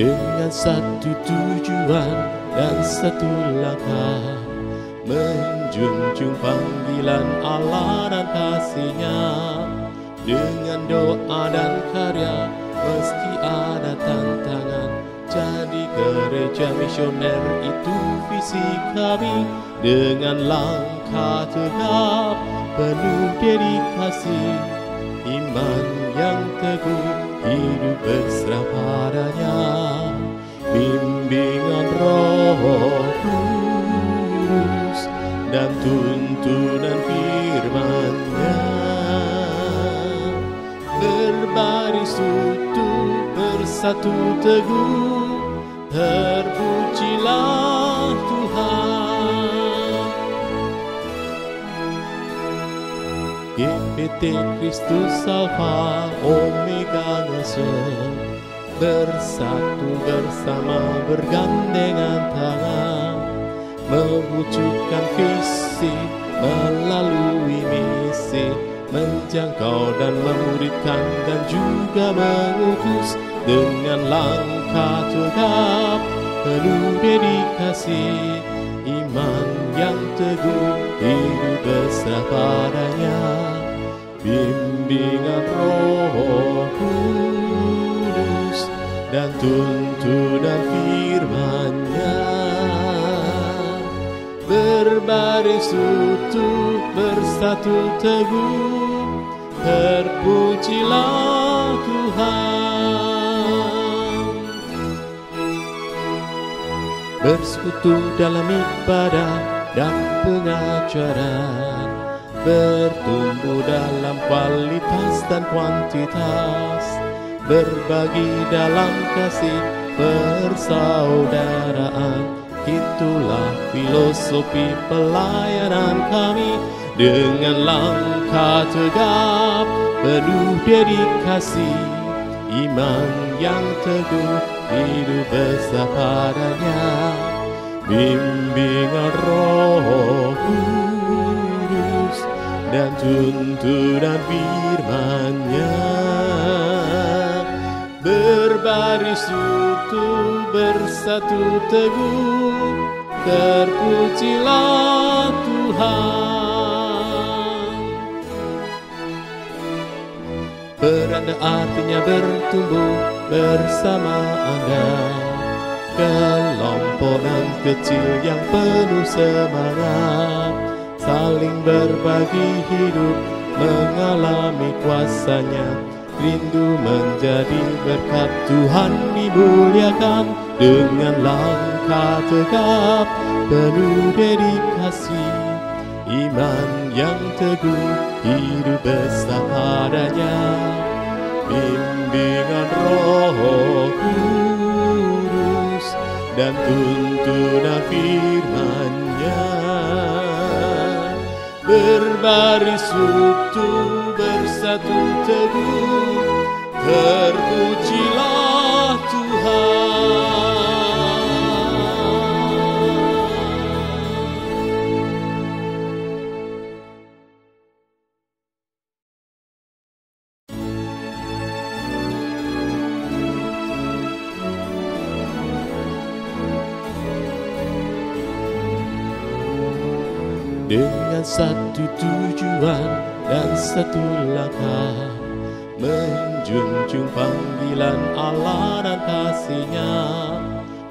dengan satu tujuan dan satu langkah, menjunjung panggilan Allah dan kasih-Nya. Dengan doa dan karya meski ada tantangan, jadi gereja misioner itu visi kami. Dengan langkah tegap penuh dedikasi, iman yang teguh, hidup berserah padanya. Bimbingan Roh Kudus dan tuntunan firman-Nya, berbaris utuh, bersatu teguh, terpujilah Tuhan. GPT Kristus Alfa Omega ngesel, bersatu bersama bergandengan tangan, mewujudkan visi melalui misi, menjangkau dan memuridkan dan juga mengutus. Dengan langkah tegap penuh dedikasi, iman yang teguh, hidup berserah padanya. Bimbingan Roh Kudus dan tuntunan firman-Nya, berbaris utuh, bersatu teguh, terpujilah Tuhan. Bersekutu dalam ibadah dan pengajaran, bertumbuh dalam kualitas dan kuantitas, berbagi dalam kasih persaudaraan. Itulah filosofi pelayanan kami. Dengan langkah tegap penuh dedikasi, iman yang teguh, hidup besar padanya. Bimbingan Roh Kudus dan tuntunan firman-Nya, berbaris utuh, bersatu teguh, terpujilah Tuhan. Beranda artinya bertumbuh bersama Anda, kelompokan kecil yang penuh semangat, saling berbagi hidup, mengalami kuasa-Nya, rindu menjadi berkat Tuhan dimuliakan. Dengan langkah tegap penuh dedikasi, iman yang teguh, hidup besar padanya. Bimbingan Roh Kudus dan tuntunan firman-Nya, berbaris utuh, bersatu teguh, terpujilah Tuhan. Dengan satu tujuan dan satu langkah, menjunjung panggilan Allah dan kasih-Nya.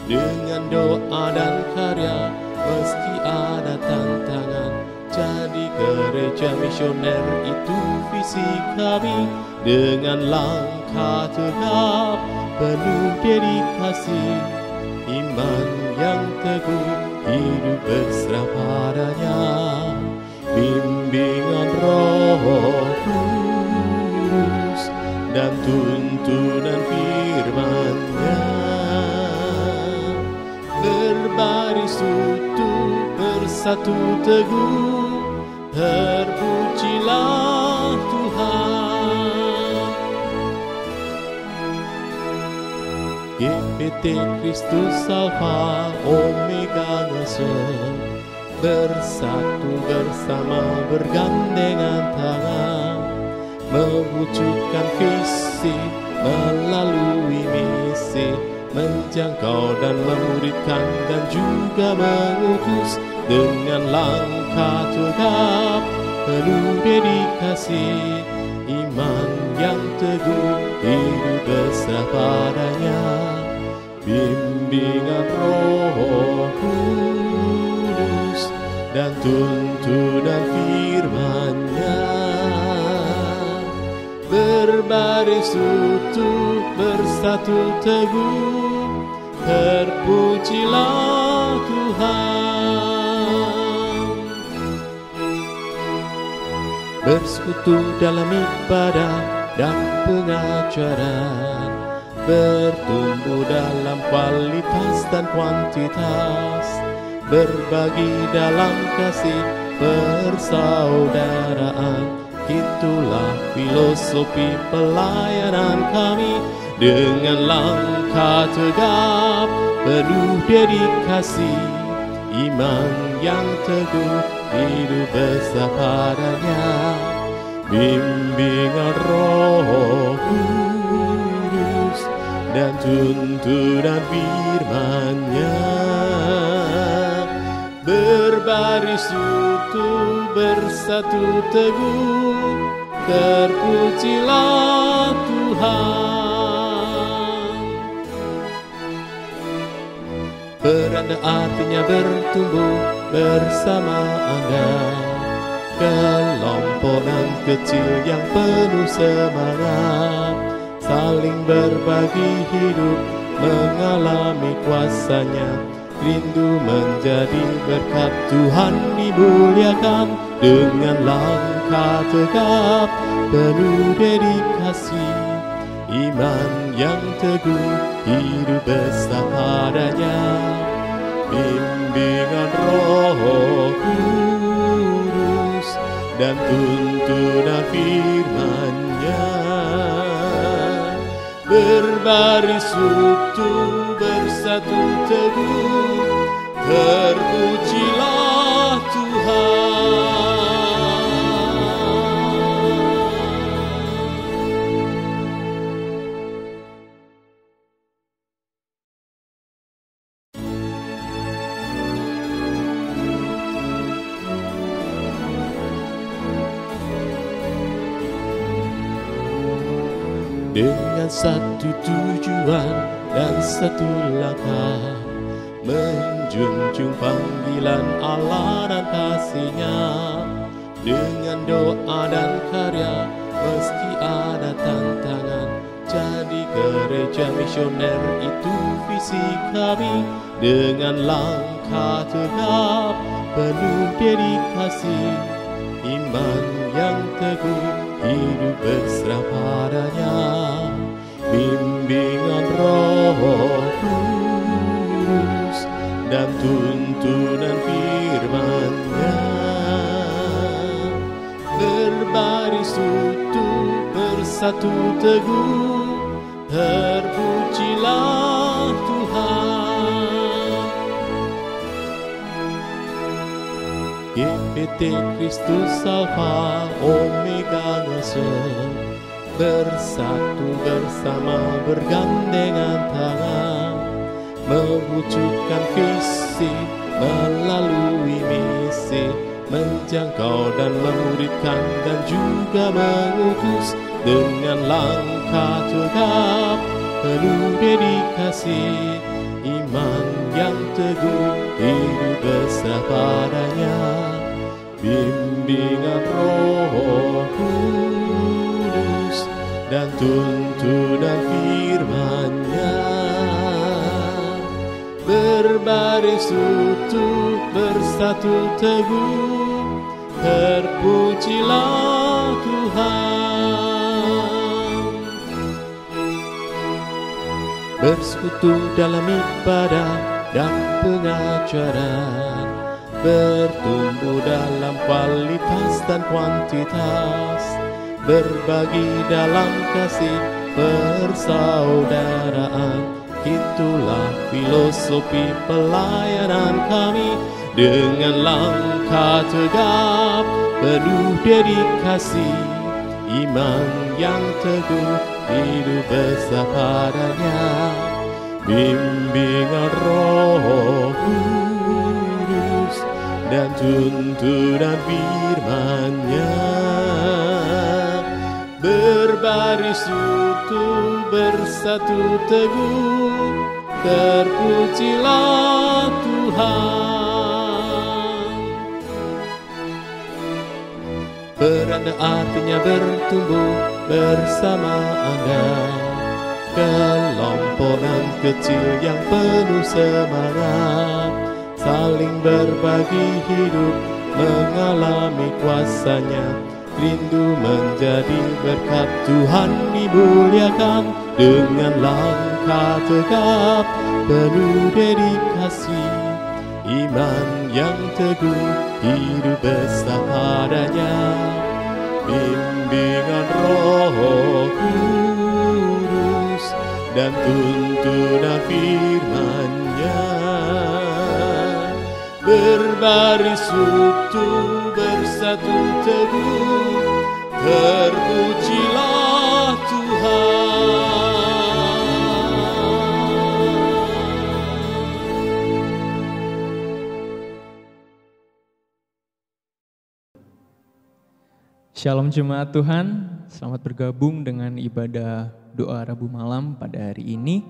Dengan doa dan karya meski ada tantangan, jadi gereja misioner itu visi kami. Dengan langkah tegap penuh dedikasi, iman yang teguh, hidup berserah padanya. Bimbingan Roh Kudus dan tuntunan firman-Nya, berbaris utuh, bersatu teguh, terpujilah Tuhan. GPT Kristus Alfa Omega ngesel, bersatu bersama bergandengan tangan, mewujudkan visi melalui misi, menjangkau dan memuridkan dan juga mengutus dengan langkah tegap penuh dedikasi, iman yang teguh, hidup berserah padanya, bimbingan Roh Kudus dan tuntunan firman-Nya. Berbaris utuh, bersatu teguh, terpujilah Tuhan. Bersekutu dalam ibadah dan pengajaran, bertumbuh dalam kualitas dan kuantitas, berbagi dalam kasih persaudaraan. Itulah filosofi pelayanan kami, dengan langkah tegap penuh dedikasi, iman yang teguh, hidup bersama padanya, bimbingan Roh Kudus dan tuntunan firman-Nya. Berbaris utuh, bersatu teguh, terpujilah Tuhan. Beranda artinya bertumbuh bersama Anda, kelompokan kecil yang penuh semangat, saling berbagi hidup, mengalami kuasa-Nya, rindu menjadi berkat Tuhan dimuliakan, dengan langkah tegap penuh dedikasi, iman yang teguh, hidup bersama padanya, bimbingan Roh Kudus dan tuntunan firman-Nya. Berbaris utuh, bersatu teguh, terpujilah Tuhan. Dengan satu tujuan dan satu langkah, menjunjung panggilan Allah dan kasih-Nya, dengan doa dan karya meski ada tantangan. Jadi gereja misioner itu visi kami, dengan langkah tegap penuh dedikasi, iman yang teguh, hidup berserah padanya, bimbingan Roh Kudus dan tuntunan firman-Nya. Berbaris utuh, bersatu teguh, terpujilah Tuhan. GPT Kristus Alfa Omega ngesel, bersatu bersama bergandengan tangan, mewujudkan visi melalui misi, menjangkau dan memuridkan dan juga mengutus dengan langkah tegap penuh dedikasi, iman yang teguh, hidup bersama padanya, bimbingan Roh Kudus dan tuntunan firman-Nya. Berbaris utuh, bersatu teguh, terpujilah Tuhan. Bersekutu dalam ibadah dan pengajaran, bertumbuh dalam kualitas dan kuantitas, berbagi dalam kasih persaudaraan. Itulah filosofi pelayanan kami, dengan langkah tegap penuh dedikasi, iman yang teguh, hidup bersama padanya, bimbingan Roh Kudus dan tuntunan firman-Nya. Berbaris utuh bersatu teguh, terpujilah Tuhan. Beranda artinya bertumbuh bersama Anda, kelompokan kecil yang penuh semangat, saling berbagi hidup, mengalami kuasa-Nya, rindu menjadi berkat. Tuhan dimuliakan dengan langkah tegap, penuh dedikasi, iman yang teguh, hidup besar padanya. Bimbingan Roh Kudus dan tuntunan firman-Nya. Berbaris utuh bersatu teguh, terpujilah Tuhan. Shalom jemaat Tuhan, selamat bergabung dengan ibadah doa Rabu malam pada hari ini.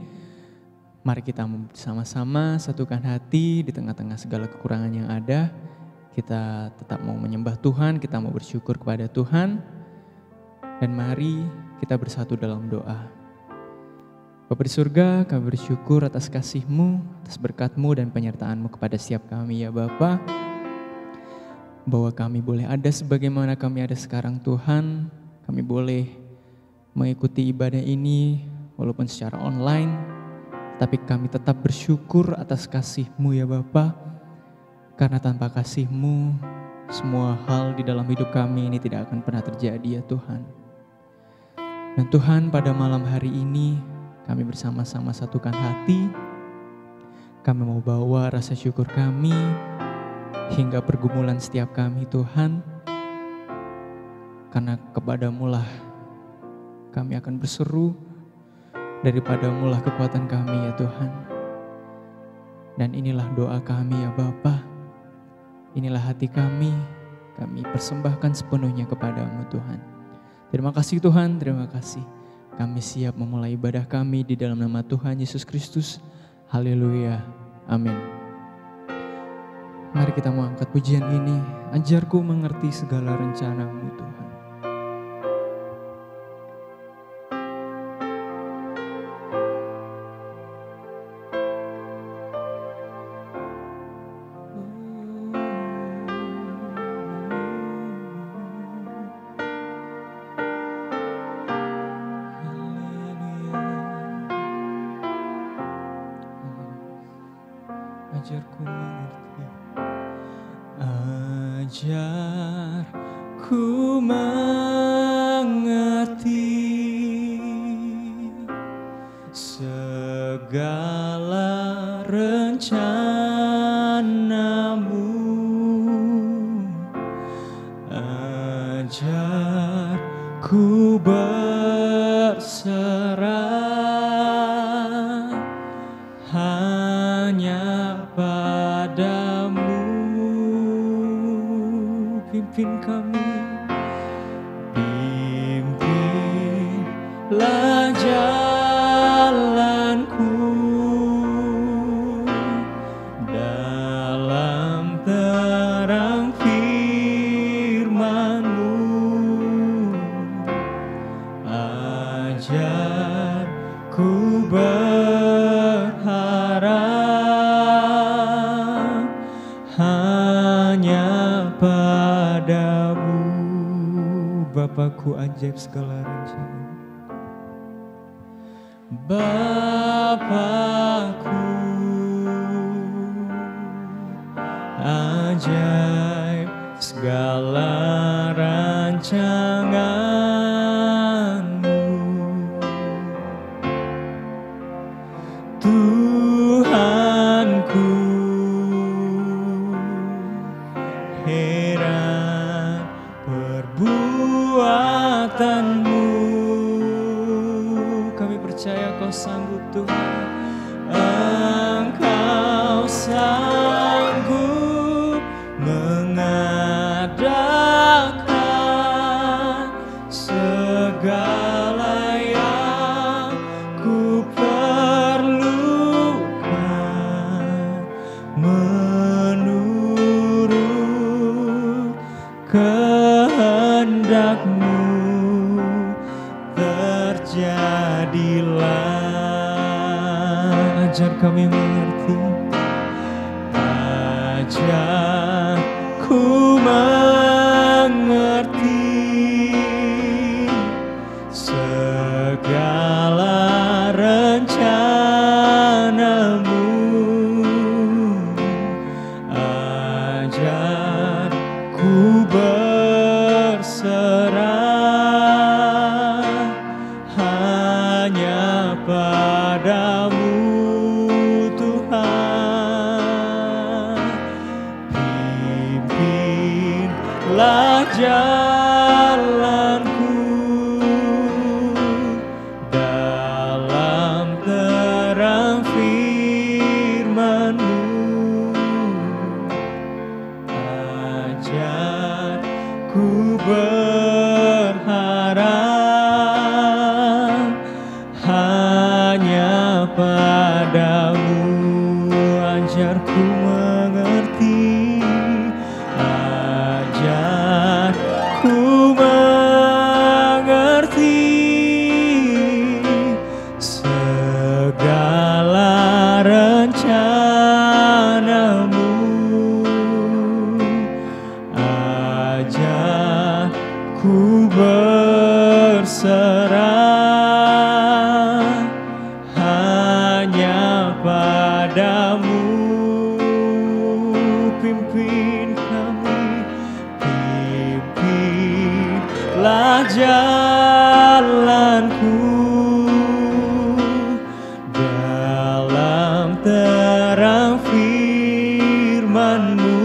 Mari kita bersama-sama satukan hati di tengah-tengah segala kekurangan yang ada. Kita tetap mau menyembah Tuhan, kita mau bersyukur kepada Tuhan. Dan mari kita bersatu dalam doa. Bapa di surga, kami bersyukur atas kasih-Mu, atas berkat-Mu dan penyertaan-Mu kepada setiap kami ya Bapa. Bahwa kami boleh ada sebagaimana kami ada sekarang Tuhan. Kami boleh mengikuti ibadah ini walaupun secara online. Tapi kami tetap bersyukur atas kasih-Mu ya Bapa. Karena tanpa kasih-Mu semua hal di dalam hidup kami ini tidak akan pernah terjadi ya Tuhan. Dan Tuhan pada malam hari ini kami bersama-sama satukan hati. Kami mau bawa rasa syukur kami hingga pergumulan setiap kami Tuhan, karena kepadamu lah kami akan berseru, daripadamu lah kekuatan kami ya Tuhan. Dan inilah doa kami ya Bapa, inilah hati kami persembahkan sepenuhnya kepadamu Tuhan. Terima kasih Tuhan, terima kasih. Kami siap memulai ibadah kami di dalam nama Tuhan Yesus Kristus. Haleluya, amin. Mari kita mau angkat pujian ini. Ajarku mengerti segala rencana-Mu Tuhan. Ajarku mengerti. Ajarku mengerti segala rencana-Mu. Ajarku berserah hanya padamu. Pimpin kami, pimpinlah jalanku dalam terang firman-Mu. Ajarku berharap hanya padamu. Bapakku ajaib segala rencana. Bapakku ajaib segala rancangan-Mu. Tuhanku, heran perbuatan-Mu. Kami percaya Kau sanggup Tuhan. kehendak-Mu terjadilah. Ajar kami mengerti, ajarku mengerti segala rencana-Mu. Ajarku berserah hanya padamu Tuhan. Pimpinlah jalanku dalam terang firman-Mu. Ajarku berharap hanya padamu. Ajarku mengerti, ajarku mengerti segala rencana-Mu. Ajarku berserah hanya padamu. Pimpin kami, pimpinlah jalanku dalam terang firman-Mu.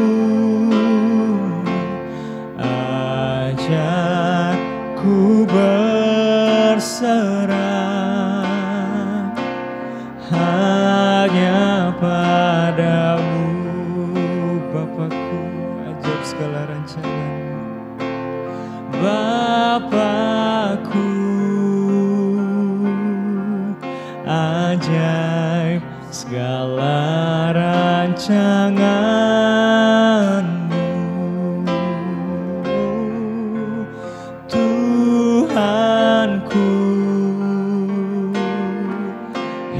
Ajarku berserah hanya padamu. Bapakku, ajar segala rencana-Mu. Bapakku, ajaib segala rancangan-Mu. Tuhanku,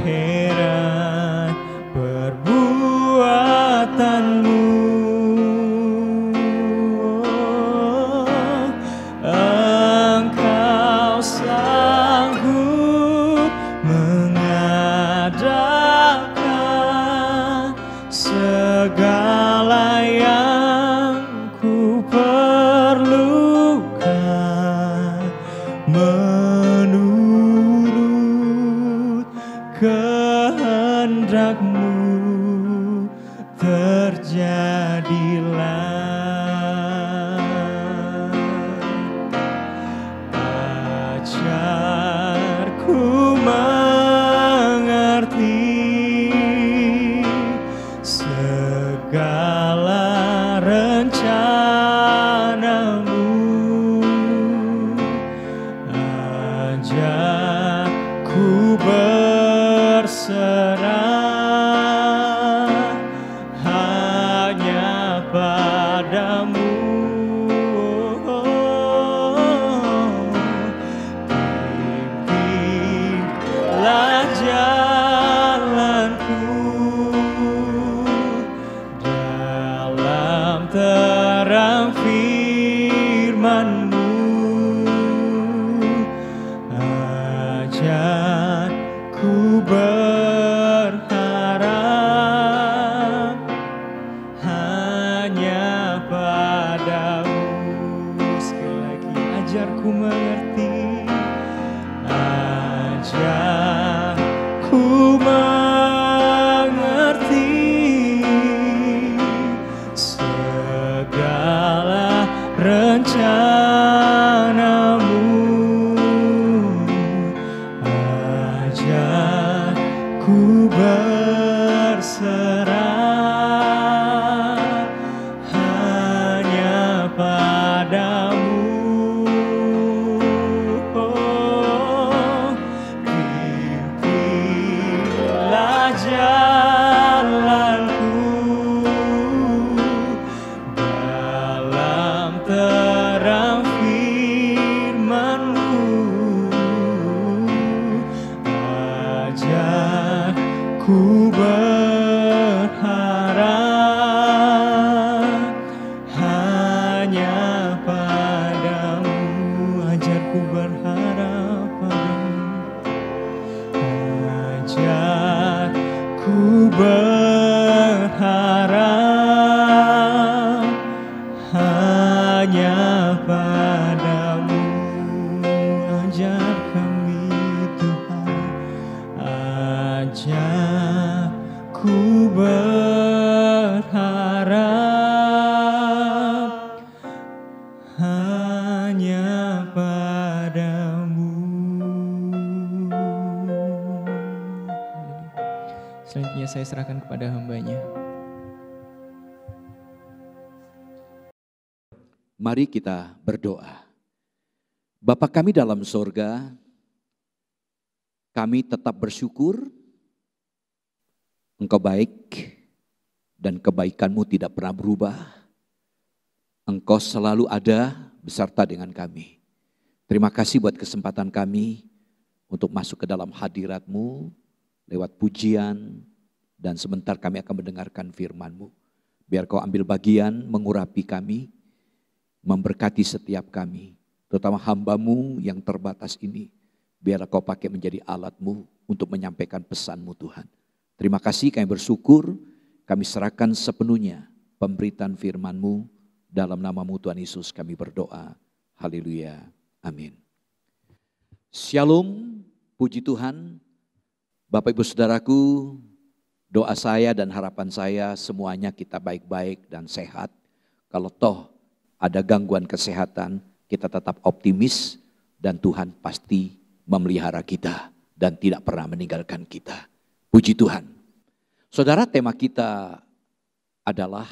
heran perbuatan-Mu. Engkau sanggup mengadakan segala yang ku perlukan menurut kehendak-Mu terjadilah. Ajarku mengerti segala rencana-Mu. Ajarku berserah hanya padamu. Pimpinlah jalanku dalam terang firman-Mu. Ajarku berharap hanya padamu. Sekali lagi, ajarku mengerti, ajarku mengerti segala rencana-Mu. Ajarku berserah hanya padamu. saya serahkan kepada hamba-Nya. Mari kita berdoa. Bapa kami dalam sorga, kami tetap bersyukur Engkau baik dan kebaikan-Mu tidak pernah berubah. Engkau selalu ada beserta dengan kami. Terima kasih buat kesempatan kami untuk masuk ke dalam hadirat-Mu lewat pujian, dan sebentar kami akan mendengarkan firman-Mu. Biar Kau ambil bagian mengurapi kami, memberkati setiap kami, terutama hamba-Mu yang terbatas ini. Biar Kau pakai menjadi alat-Mu untuk menyampaikan pesan-Mu Tuhan. Terima kasih, kami bersyukur, kami serahkan sepenuhnya pemberitaan firman-Mu. Dalam nama-Mu Tuhan Yesus kami berdoa. Haleluya. Amin. Shalom, puji Tuhan. Bapak Ibu Saudaraku, doa saya dan harapan saya semuanya kita baik-baik dan sehat. Kalau toh ada gangguan kesehatan, kita tetap optimis dan Tuhan pasti memelihara kita dan tidak pernah meninggalkan kita. Puji Tuhan. Saudara, tema kita adalah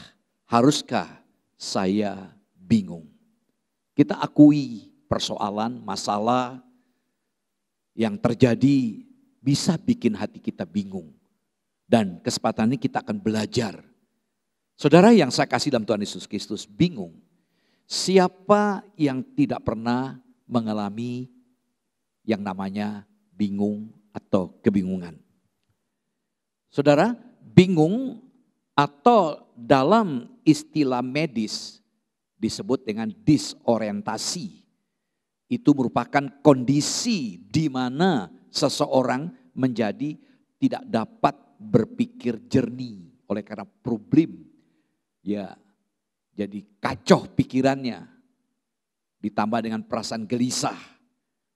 haruskah saya bingung? Kita akui persoalan, masalah yang terjadi bisa bikin hati kita bingung. Dan kesempatan ini kita akan belajar. Saudara yang saya kasih dalam Tuhan Yesus Kristus, bingung. Siapa yang tidak pernah mengalami yang namanya bingung atau kebingungan? Saudara, bingung atau dalam istilah medis disebut dengan disorientasi. Itu merupakan kondisi di mana seseorang menjadi tidak dapat berpikir jernih oleh karena problem. Ya, jadi kacau pikirannya. Ditambah dengan perasaan gelisah.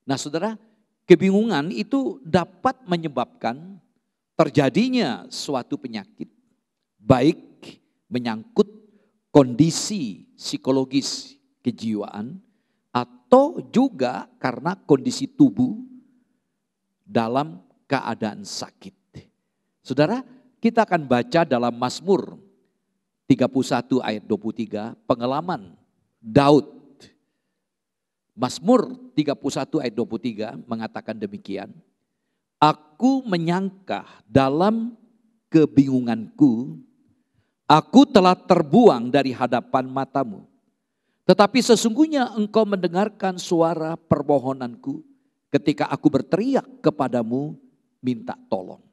Nah saudara, kebingungan itu dapat menyebabkan terjadinya suatu penyakit. Baik menyangkut kondisi psikologis kejiwaan atau juga karena kondisi tubuh dalam keadaan sakit. Saudara, kita akan baca dalam Mazmur 31 ayat 23, pengalaman Daud. Mazmur 31 ayat 23 mengatakan demikian. Aku menyangka dalam kebingunganku, aku telah terbuang dari hadapan matamu. Tetapi sesungguhnya engkau mendengarkan suara permohonanku ketika aku berteriak kepadamu minta tolong.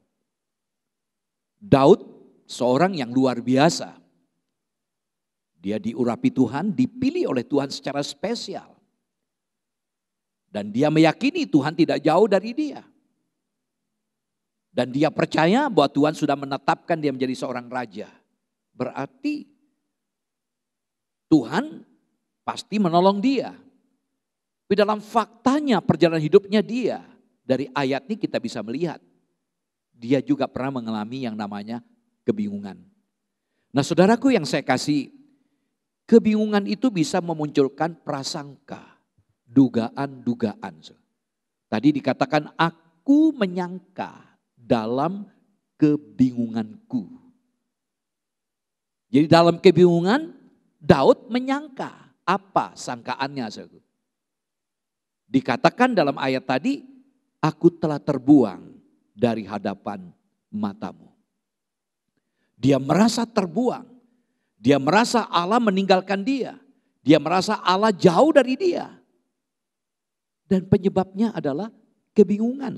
Daud seorang yang luar biasa. Dia diurapi Tuhan, dipilih oleh Tuhan secara spesial. Dan dia meyakini Tuhan tidak jauh dari dia. Dan dia percaya bahwa Tuhan sudah menetapkan dia menjadi seorang raja. Berarti Tuhan pasti menolong dia. Tapi dalam faktanya perjalanan hidupnya dia, dari ayat ini kita bisa melihat. Dia juga pernah mengalami yang namanya kebingungan. Nah saudaraku yang saya kasih, kebingungan itu bisa memunculkan prasangka, dugaan-dugaan. Tadi dikatakan aku menyangka dalam kebingunganku. Jadi dalam kebingungan Daud menyangka apa sangkaannya. Dikatakan dalam ayat tadi, aku telah terbuang dari hadapan matamu. Dia merasa terbuang. Dia merasa Allah meninggalkan dia. Dia merasa Allah jauh dari dia. Dan penyebabnya adalah kebingungan.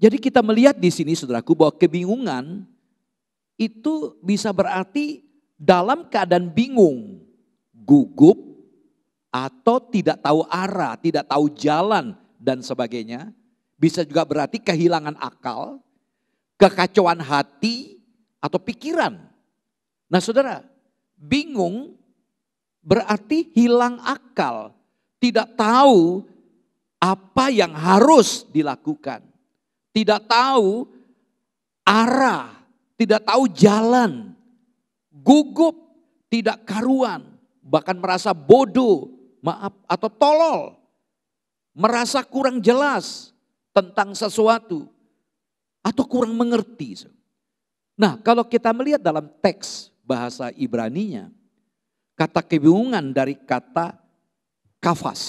Jadi kita melihat di sini saudaraku bahwa kebingungan itu bisa berarti dalam keadaan bingung, gugup, atau tidak tahu arah, tidak tahu jalan dan sebagainya. Bisa juga berarti kehilangan akal, kekacauan hati atau pikiran. Nah saudara, bingung berarti hilang akal, tidak tahu apa yang harus dilakukan. Tidak tahu arah, tidak tahu jalan, gugup, tidak karuan, bahkan merasa bodoh, maaf atau tolol, merasa kurang jelas tentang sesuatu atau kurang mengerti. Nah, kalau kita melihat dalam teks bahasa Ibraninya, kata kebingungan dari kata kafas.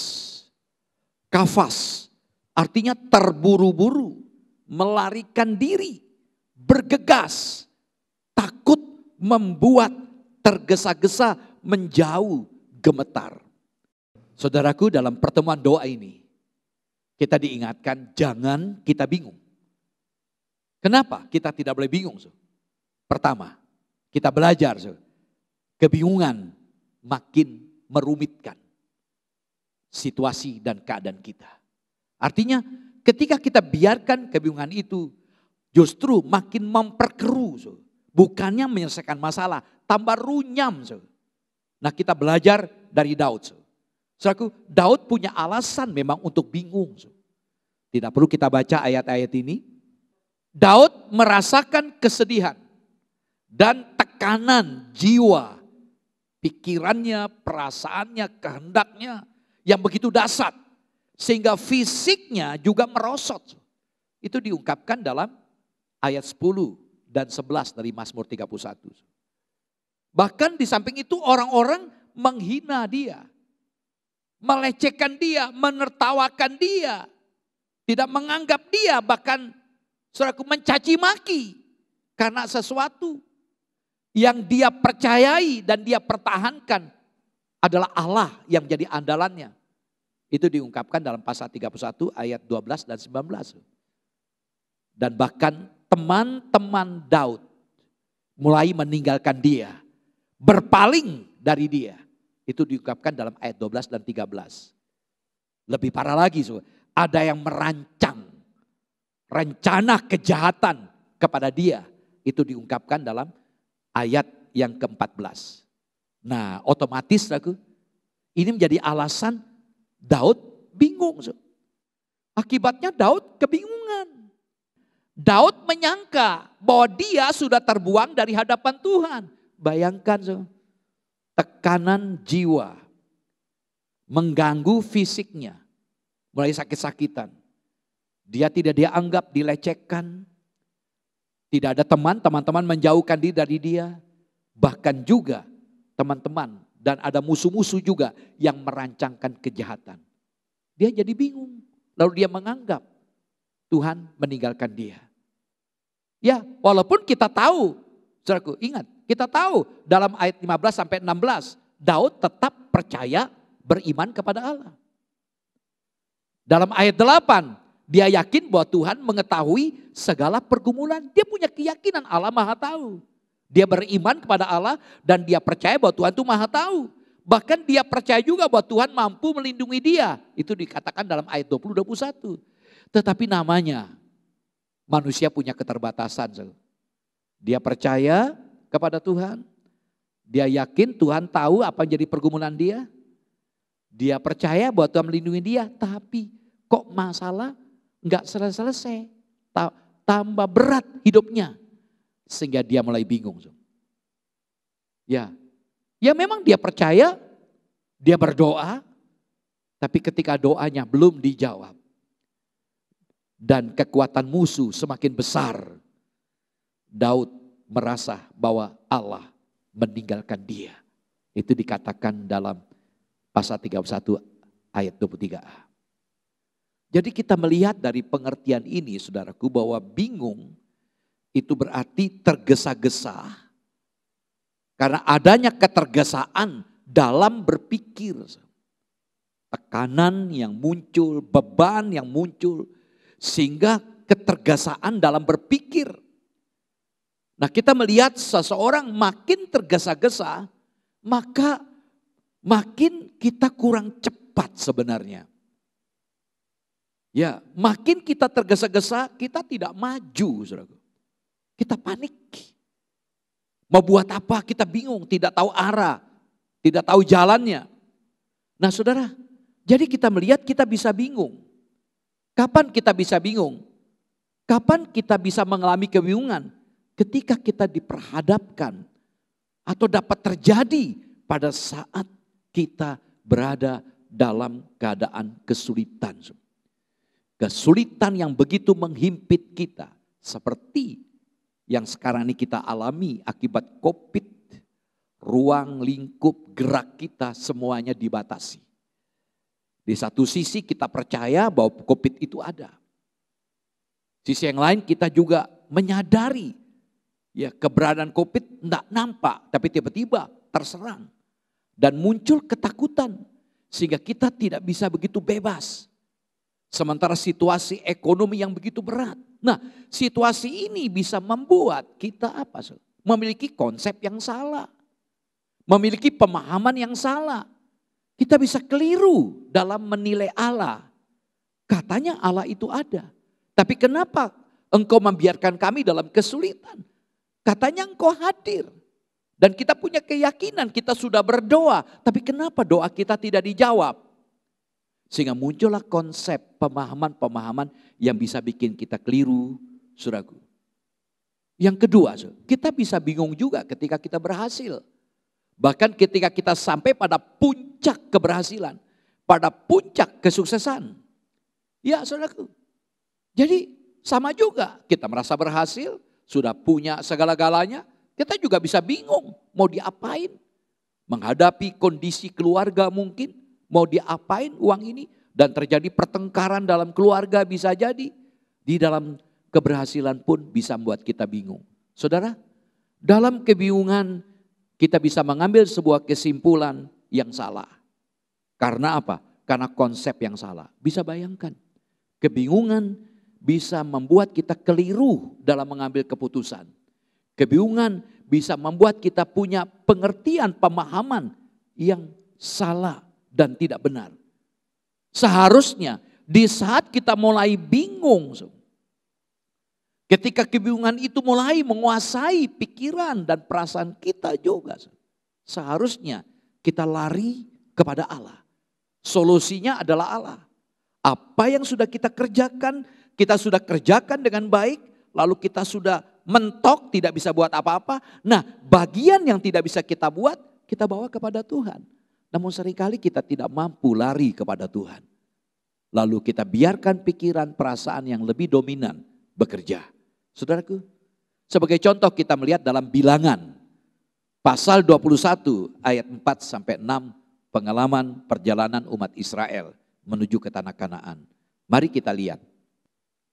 Kafas artinya terburu-buru, melarikan diri, bergegas, takut, membuat, tergesa-gesa, menjauh, gemetar. Saudaraku, dalam pertemuan doa ini, kita diingatkan jangan kita bingung. Kenapa kita tidak boleh bingung? Pertama, kita belajar kebingungan makin merumitkan situasi dan keadaan kita. Artinya ketika kita biarkan kebingungan itu justru makin memperkeruh, bukannya menyelesaikan masalah, tambah runyam. Nah, kita belajar dari Daud. Saudaraku, Daud punya alasan memang untuk bingung. Tidak perlu kita baca ayat-ayat ini. Daud merasakan kesedihan dan tekanan jiwa, pikirannya, perasaannya, kehendaknya yang begitu dahsyat. Sehingga fisiknya juga merosot. Itu diungkapkan dalam ayat 10 dan 11 dari Mazmur 31. Bahkan di samping itu orang-orang menghina dia. Melecehkan dia, menertawakan dia. Tidak menganggap dia, bahkan saudaraku mencaci maki. Karena sesuatu yang dia percayai dan dia pertahankan adalah Allah yang menjadi andalannya. Itu diungkapkan dalam pasal 31 ayat 12 dan 19. Dan bahkan teman-teman Daud mulai meninggalkan dia. Berpaling dari dia. Itu diungkapkan dalam ayat 12 dan 13. Lebih parah lagi, ada yang merancang rencana kejahatan kepada dia. Itu diungkapkan dalam ayat yang ke-14. Nah, otomatis ini menjadi alasan Daud bingung. Akibatnya Daud kebingungan. Daud menyangka bahwa dia sudah terbuang dari hadapan Tuhan. Bayangkan, tekanan jiwa mengganggu fisiknya, mulai sakit-sakitan. Dia tidak dianggap, dilecehkan. Tidak ada teman-teman menjauhkan diri dari dia. Bahkan juga teman-teman dan ada musuh-musuh juga yang merancangkan kejahatan. Dia jadi bingung. Lalu dia menganggap Tuhan meninggalkan dia. Ya, walaupun kita tahu, saudaraku, ingat, kita tahu dalam ayat 15 sampai 16, Daud tetap percaya beriman kepada Allah. Dalam ayat 8, dia yakin bahwa Tuhan mengetahui segala pergumulan. Dia punya keyakinan Allah Maha tahu. Dia beriman kepada Allah dan dia percaya bahwa Tuhan itu Maha tahu. Bahkan dia percaya juga bahwa Tuhan mampu melindungi dia. Itu dikatakan dalam ayat 20-21. Tetapi namanya manusia punya keterbatasan. Dia percaya kepada Tuhan. Dia yakin Tuhan tahu apa yang jadi pergumulan dia. Dia percaya bahwa Tuhan melindungi dia. Tapi kok masalah enggak selesai-selesai. Tambah berat hidupnya. Sehingga dia mulai bingung. Ya memang dia percaya, dia berdoa. Tapi ketika doanya belum dijawab. Dan kekuatan musuh semakin besar. Daud merasa bahwa Allah meninggalkan dia. Itu dikatakan dalam pasal 31 ayat 23a. Jadi kita melihat dari pengertian ini saudaraku bahwa bingung itu berarti tergesa-gesa. Karena adanya ketergesaan dalam berpikir. Tekanan yang muncul, beban yang muncul. Sehingga ketergesaan dalam berpikir. Nah, kita melihat seseorang makin tergesa-gesa, maka makin kita kurang cepat sebenarnya. Ya, makin kita tergesa-gesa, kita tidak maju, saudaraku. Kita panik. Mau buat apa? Kita bingung, tidak tahu arah, tidak tahu jalannya. Nah, saudara, jadi kita melihat kita bisa bingung. Kapan kita bisa bingung? Kapan kita bisa mengalami kebingungan? Ketika kita diperhadapkan atau dapat terjadi pada saat kita berada dalam keadaan kesulitan. Kesulitan yang begitu menghimpit kita. Seperti yang sekarang ini kita alami akibat COVID, ruang lingkup gerak kita semuanya dibatasi. Di satu sisi kita percaya bahwa COVID itu ada. Sisi yang lain kita juga menyadari ya keberadaan COVID tidak nampak, tapi tiba-tiba terserang. Dan muncul ketakutan sehingga kita tidak bisa begitu bebas. Sementara situasi ekonomi yang begitu berat. Nah, situasi ini bisa membuat kita apa? Memiliki konsep yang salah. Memiliki pemahaman yang salah. Kita bisa keliru dalam menilai Allah. Katanya Allah itu ada. Tapi kenapa engkau membiarkan kami dalam kesulitan? Katanya engkau hadir. Dan kita punya keyakinan kita sudah berdoa. Tapi kenapa doa kita tidak dijawab? Sehingga muncullah konsep pemahaman-pemahaman yang bisa bikin kita keliru, saudaraku. Yang kedua, kita bisa bingung juga ketika kita berhasil. Bahkan ketika kita sampai pada puncak keberhasilan. Pada puncak kesuksesan. Ya saudaraku. Jadi sama juga kita merasa berhasil. Sudah punya segala-galanya. Kita juga bisa bingung mau diapain. Menghadapi kondisi keluarga mungkin. Mau diapain uang ini. Dan terjadi pertengkaran dalam keluarga bisa jadi. Di dalam keberhasilan pun bisa membuat kita bingung. Saudara, dalam kebingungan kita bisa mengambil sebuah kesimpulan yang salah. Karena apa? Karena konsep yang salah. Bisa bayangkan, kebingungan bisa membuat kita keliru dalam mengambil keputusan. Kebingungan bisa membuat kita punya pengertian, pemahaman yang salah dan tidak benar. Seharusnya di saat kita mulai bingung, ketika kebingungan itu mulai menguasai pikiran dan perasaan kita juga, seharusnya kita lari kepada Allah. Solusinya adalah Allah. Apa yang sudah kita sudah kerjakan dengan baik, lalu kita sudah mentok, tidak bisa buat apa-apa. Nah, bagian yang tidak bisa kita buat, kita bawa kepada Tuhan. Namun seringkali kita tidak mampu lari kepada Tuhan. Lalu kita biarkan pikiran, perasaan yang lebih dominan bekerja. Saudaraku, sebagai contoh kita melihat dalam Bilangan. Pasal 21 ayat 4-6 pengalaman perjalanan umat Israel menuju ke tanah Kanaan. Mari kita lihat.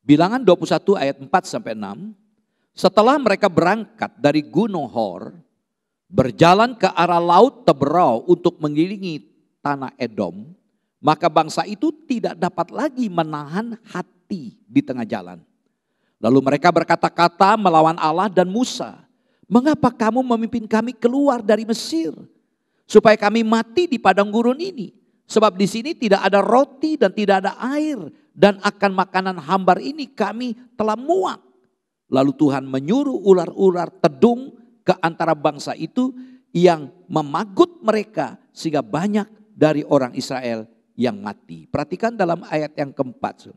Bilangan 21 ayat 4-6. Setelah mereka berangkat dari Gunung Hor, berjalan ke arah Laut Teberau untuk mengelilingi tanah Edom, maka bangsa itu tidak dapat lagi menahan hati di tengah jalan. Lalu mereka berkata-kata melawan Allah dan Musa, "Mengapa kamu memimpin kami keluar dari Mesir, supaya kami mati di padang gurun ini? Sebab di sini tidak ada roti dan tidak ada air, dan akan makanan hambar ini kami telah muak." Lalu Tuhan menyuruh ular-ular tedung ke antara bangsa itu yang memagut mereka sehingga banyak dari orang Israel yang mati. Perhatikan dalam ayat yang keempat.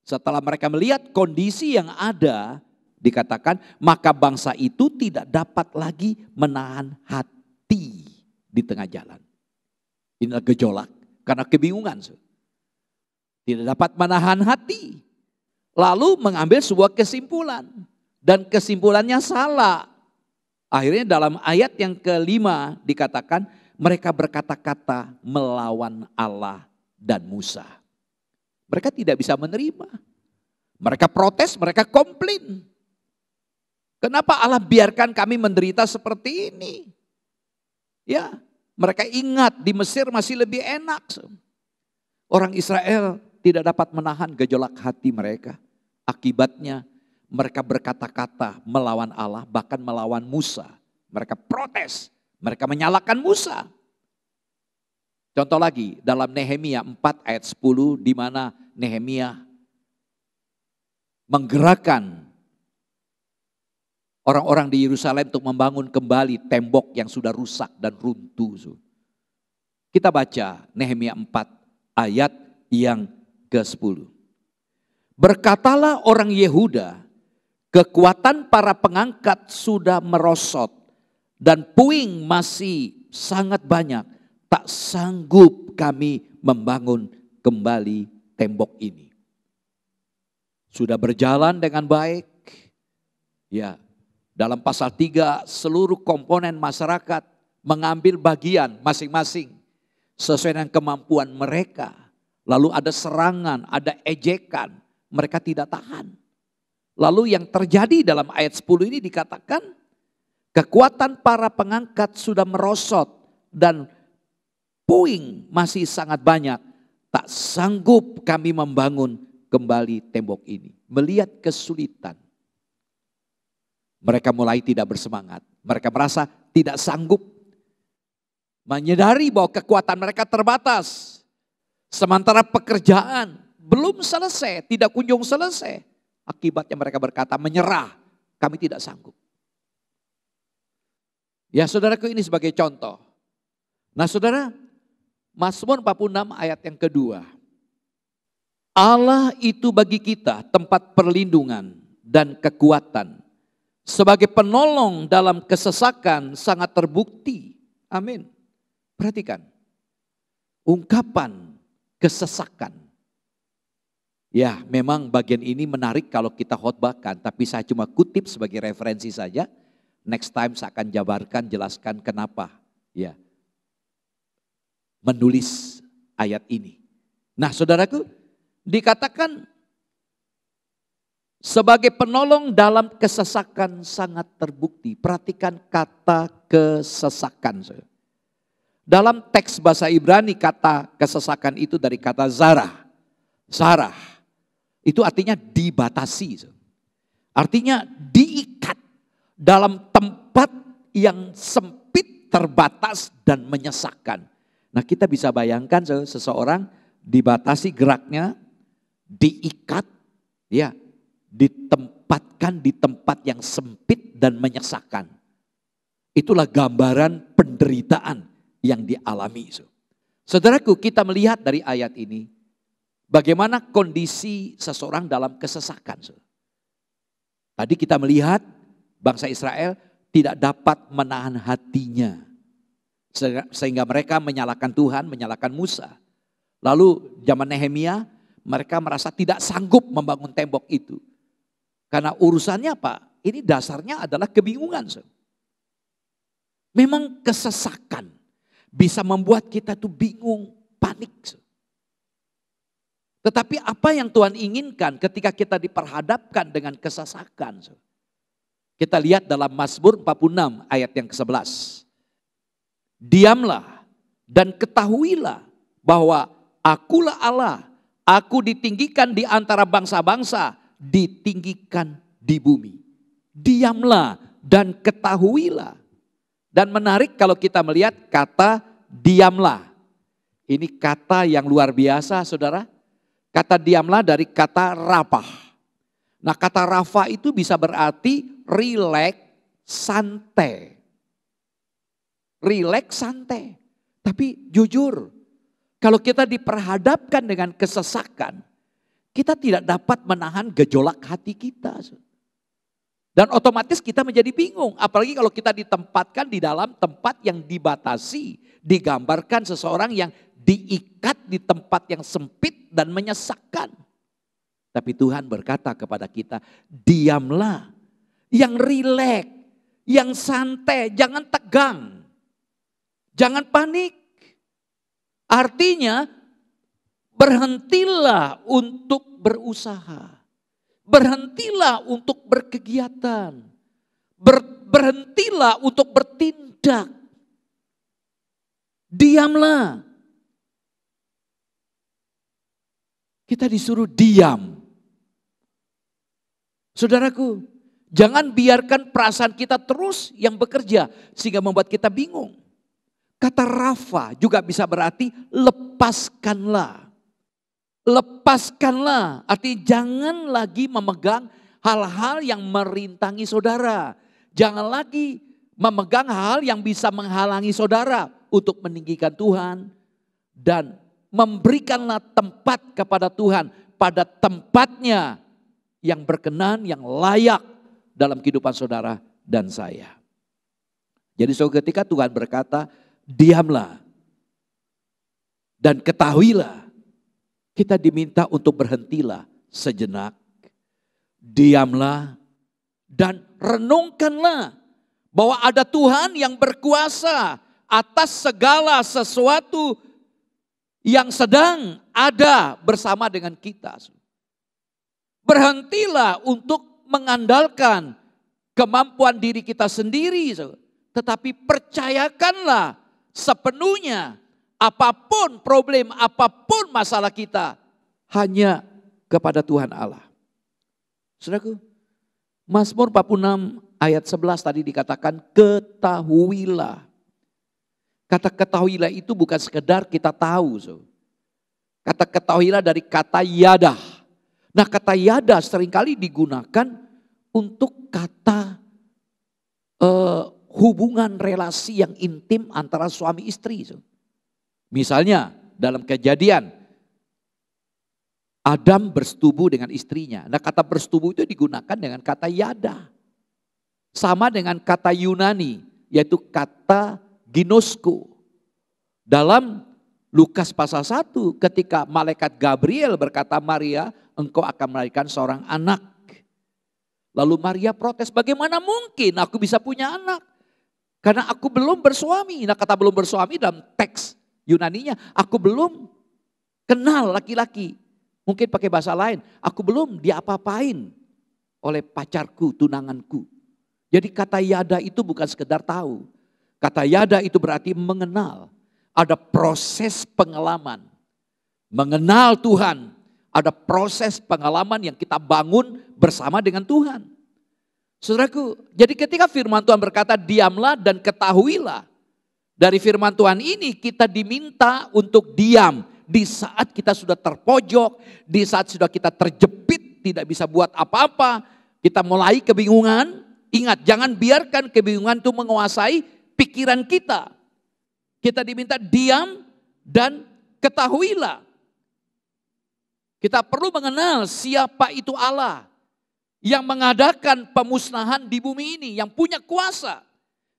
Setelah mereka melihat kondisi yang ada, dikatakan maka bangsa itu tidak dapat lagi menahan hati di tengah jalan. Inilah gejolak karena kebingungan. Tidak dapat menahan hati. Lalu mengambil sebuah kesimpulan. Dan kesimpulannya salah. Akhirnya dalam ayat yang kelima dikatakan mereka berkata-kata melawan Allah dan Musa. Mereka tidak bisa menerima. Mereka protes, mereka komplain. Kenapa Allah biarkan kami menderita seperti ini? Ya, mereka ingat di Mesir masih lebih enak. Orang Israel tidak dapat menahan gejolak hati mereka. Akibatnya mereka berkata-kata melawan Allah, bahkan melawan Musa. Mereka protes, mereka menyalahkan Musa. Contoh lagi dalam Nehemia 4 ayat 10 di mana Nehemia menggerakkan orang-orang di Yerusalem untuk membangun kembali tembok yang sudah rusak dan runtuh. Kita baca Nehemia 4 ayat yang ke-10. Berkatalah orang Yehuda, kekuatan para pengangkat sudah merosot dan puing masih sangat banyak. Tak sanggup kami membangun kembali tembok ini. Sudah berjalan dengan baik. Ya, Dalam pasal 3 seluruh komponen masyarakat mengambil bagian masing-masing sesuai dengan kemampuan mereka. Lalu ada serangan, ada ejekan, mereka tidak tahan. Lalu yang terjadi dalam ayat 10 ini dikatakan kekuatan para pengangkat sudah merosot dan puing masih sangat banyak. Tak sanggup kami membangun kembali tembok ini. Melihat kesulitan, mereka mulai tidak bersemangat. Mereka merasa tidak sanggup. Menyadari bahwa kekuatan mereka terbatas. Sementara pekerjaan belum selesai, tidak kunjung selesai. Akibatnya mereka berkata menyerah, kami tidak sanggup. Ya saudaraku, ini sebagai contoh. Nah saudara, Mazmur 46 ayat yang kedua. Allah itu bagi kita tempat perlindungan dan kekuatan. Sebagai penolong dalam kesesakan sangat terbukti. Amin. Perhatikan. Ungkapan kesesakan. Ya memang bagian ini menarik kalau kita khotbahkan. Tapi saya cuma kutip sebagai referensi saja. Next time saya akan jabarkan, jelaskan kenapa. Ya, menulis ayat ini. Nah saudaraku, dikatakan sebagai penolong dalam kesesakan sangat terbukti. Perhatikan kata kesesakan. Dalam teks bahasa Ibrani kata kesesakan itu dari kata zarah. Zarah. Itu artinya dibatasi. Artinya diikat dalam tempat yang sempit, terbatas dan menyesakkan. Nah kita bisa bayangkan seseorang dibatasi geraknya, diikat, ya, ditempatkan di tempat yang sempit dan menyesakkan. Itulah gambaran penderitaan yang dialami. Saudaraku, kita melihat dari ayat ini bagaimana kondisi seseorang dalam kesesakan. Tadi kita melihat bangsa Israel tidak dapat menahan hatinya. Sehingga mereka menyalahkan Tuhan, menyalahkan Musa. Lalu zaman Nehemia mereka merasa tidak sanggup membangun tembok itu. Karena urusannya apa? Ini dasarnya adalah kebingungan. Memang kesesakan bisa membuat kita tuh bingung, panik. Tetapi apa yang Tuhan inginkan ketika kita diperhadapkan dengan kesesakan? Kita lihat dalam Mazmur 46 ayat yang ke-11. Diamlah dan ketahuilah bahwa akulah Allah. Aku ditinggikan di antara bangsa-bangsa, ditinggikan di bumi. Diamlah dan ketahuilah. Dan menarik kalau kita melihat kata diamlah. Ini kata yang luar biasa saudara. Kata diamlah dari kata rafah. Nah kata rafah itu bisa berarti relax, santai. Relax, santai. Tapi jujur, kalau kita diperhadapkan dengan kesesakan, kita tidak dapat menahan gejolak hati kita. Dan otomatis kita menjadi bingung. Apalagi kalau kita ditempatkan di dalam tempat yang dibatasi. Digambarkan seseorang yang diikat di tempat yang sempit dan menyesakkan. Tapi Tuhan berkata kepada kita, diamlah. Yang rileks, yang santai, jangan tegang. Jangan panik. Artinya berhentilah untuk berusaha. Berhentilah untuk berkegiatan. Berhentilah untuk bertindak. Diamlah. Kita disuruh diam. Saudaraku, jangan biarkan perasaan kita terus yang bekerja sehingga membuat kita bingung. Kata rafa juga bisa berarti lepaskanlah. Lepaskanlah, artinya jangan lagi memegang hal-hal yang merintangi saudara. Jangan lagi memegang hal yang bisa menghalangi saudara untuk meninggikan Tuhan. Dan memberikanlah tempat kepada Tuhan pada tempatnya yang berkenan, yang layak dalam kehidupan saudara dan saya. Jadi ketika Tuhan berkata, diamlah dan ketahuilah, kita diminta untuk berhentilah sejenak. Diamlah dan renungkanlah bahwa ada Tuhan yang berkuasa atas segala sesuatu yang sedang ada bersama dengan kita. Berhentilah untuk mengandalkan kemampuan diri kita sendiri, tetapi percayakanlah sepenuhnya apapun problem, apapun masalah kita hanya kepada Tuhan Allah. Saudaraku, Mazmur 46 ayat 11 tadi dikatakan ketahuilah. Kata ketahuilah itu bukan sekedar kita tahu. Kata ketahuilah dari kata yadah. Nah, kata yadah seringkali digunakan untuk kata hubungan relasi yang intim antara suami istri. Misalnya dalam Kejadian, Adam bersetubuh dengan istrinya. Nah, kata bersetubuh itu digunakan dengan kata yada. Sama dengan kata Yunani, yaitu kata ginosko. Dalam Lukas pasal 1, ketika malaikat Gabriel berkata, Maria, engkau akan melahirkan seorang anak. Lalu Maria protes, bagaimana mungkin aku bisa punya anak? Karena aku belum bersuami. Nah, kata belum bersuami dalam teks Yunaninya, aku belum kenal laki-laki. Mungkin pakai bahasa lain, aku belum diapa-apain oleh pacarku, tunanganku. Jadi kata yada itu bukan sekedar tahu. Kata yada itu berarti mengenal. Ada proses pengalaman. Mengenal Tuhan. Ada proses pengalaman yang kita bangun bersama dengan Tuhan. Saudaraku, jadi ketika firman Tuhan berkata diamlah dan ketahuilah. Dari firman Tuhan ini kita diminta untuk diam. Di saat kita sudah terpojok, di saat sudah kita terjepit, tidak bisa buat apa-apa. Kita mulai kebingungan. Ingat, jangan biarkan kebingungan itu menguasai pikiran kita. Kita diminta diam dan ketahuilah. Kita perlu mengenal siapa itu Allah yang mengadakan pemusnahan di bumi ini, yang punya kuasa.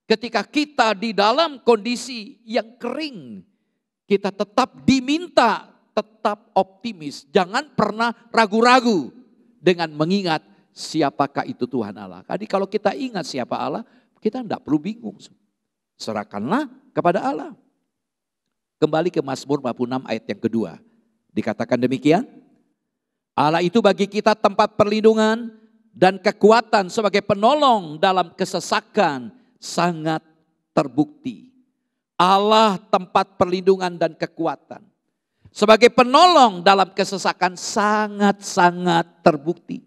Ketika kita di dalam kondisi yang kering, kita tetap diminta tetap optimis. Jangan pernah ragu-ragu dengan mengingat siapakah itu Tuhan Allah. Jadi kalau kita ingat siapa Allah, kita tidak perlu bingung. Serahkanlah kepada Allah. Kembali ke Mazmur 46 ayat yang kedua. Dikatakan demikian. Allah itu bagi kita tempat perlindungan dan kekuatan sebagai penolong dalam kesesakan sangat terbukti. Allah tempat perlindungan dan kekuatan. Sebagai penolong dalam kesesakan sangat-sangat terbukti.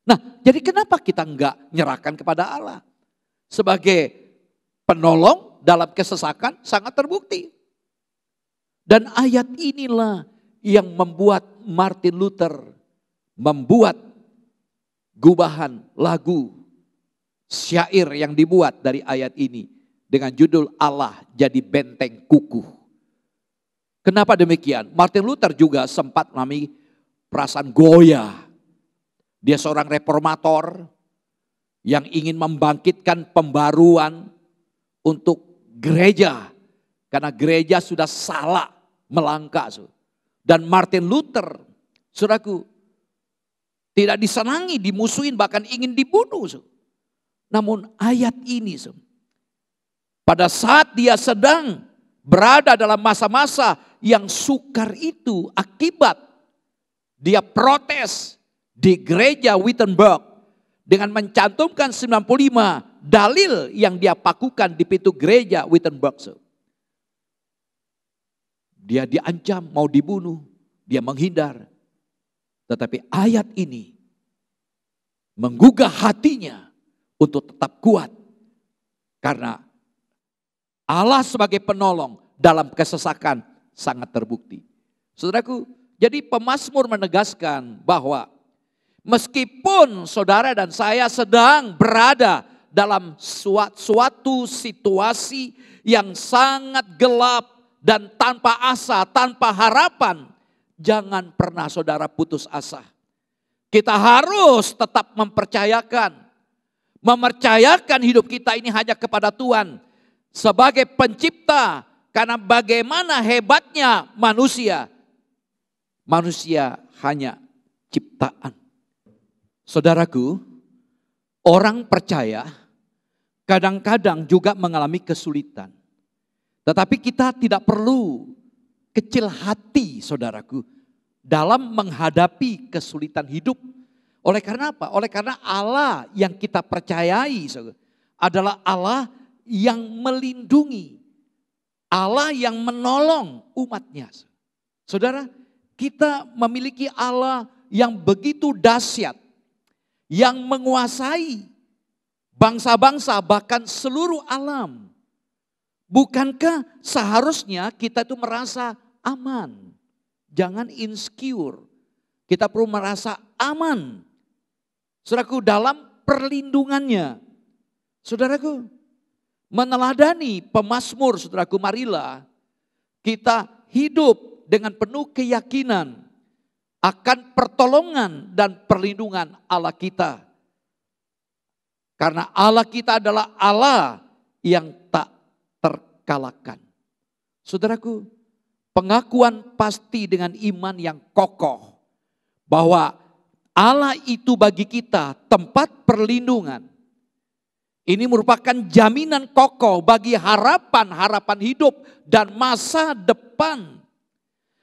Nah, jadi kenapa kita enggak nyerahkan kepada Allah? Sebagai penolong dalam kesesakan sangat terbukti. Dan ayat inilah yang membuat Martin Luther membuat gubahan lagu syair yang dibuat dari ayat ini dengan judul Allah jadi benteng kukuh. Kenapa demikian? Martin Luther juga sempat mengalami perasaan goyah. Dia seorang reformator yang ingin membangkitkan pembaruan untuk gereja. Karena gereja sudah salah melangkah. Dan Martin Luther, saudaraku, tidak disenangi, dimusuhin, bahkan ingin dibunuh. Namun ayat ini, pada saat dia sedang berada dalam masa-masa yang sukar itu, akibat dia protes di gereja Wittenberg dengan mencantumkan 95 dalil yang dia pakukan di pintu gereja Wittenberg. Dia diancam mau dibunuh, dia menghindar. Tetapi ayat ini menggugah hatinya untuk tetap kuat. Karena Allah sebagai penolong dalam kesesakan sangat terbukti. Saudaraku, jadi pemazmur menegaskan bahwa meskipun saudara dan saya sedang berada dalam suatu situasi yang sangat gelap dan tanpa asa, tanpa harapan, jangan pernah saudara putus asa. Kita harus tetap mempercayakan hidup kita ini hanya kepada Tuhan sebagai pencipta. Karena bagaimana hebatnya manusia. Manusia hanya ciptaan. Saudaraku, orang percaya kadang-kadang juga mengalami kesulitan. Tetapi kita tidak perlu kecil hati, saudaraku, dalam menghadapi kesulitan hidup. Oleh karena apa? Oleh karena Allah yang kita percayai adalah Allah yang melindungi, Allah yang menolong umatnya. Saudara, kita memiliki Allah yang begitu dahsyat, yang menguasai bangsa-bangsa bahkan seluruh alam. Bukankah seharusnya kita itu merasa aman? Jangan insecure. Kita perlu merasa aman. Saudaraku, dalam perlindungannya. Saudaraku, meneladani pemazmur, saudaraku, marilah kita hidup dengan penuh keyakinan akan pertolongan dan perlindungan Allah kita. Karena Allah kita adalah Allah yang tak terkalahkan. Saudaraku, pengakuan pasti dengan iman yang kokoh bahwa Allah itu bagi kita tempat perlindungan. Ini merupakan jaminan kokoh bagi harapan-harapan hidup dan masa depan.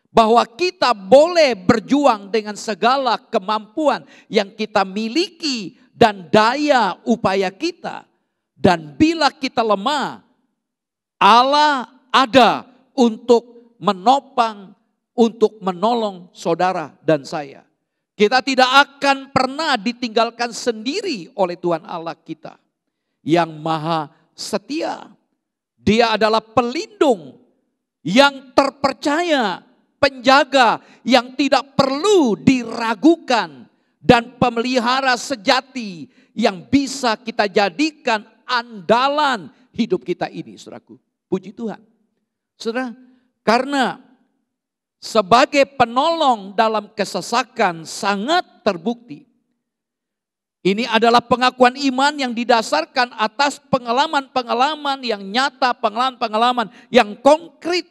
Bahwa kita boleh berjuang dengan segala kemampuan yang kita miliki dan daya upaya kita. Dan bila kita lemah, Allah ada untuk menopang, untuk menolong saudara dan saya. Kita tidak akan pernah ditinggalkan sendiri oleh Tuhan Allah kita yang maha setia. Dia adalah pelindung yang terpercaya, penjaga yang tidak perlu diragukan, dan pemelihara sejati yang bisa kita jadikan andalan hidup kita ini, saudaraku. Puji Tuhan. Saudara, karena sebagai penolong dalam kesesakan sangat terbukti. Ini adalah pengakuan iman yang didasarkan atas pengalaman-pengalaman yang nyata, pengalaman-pengalaman yang konkret,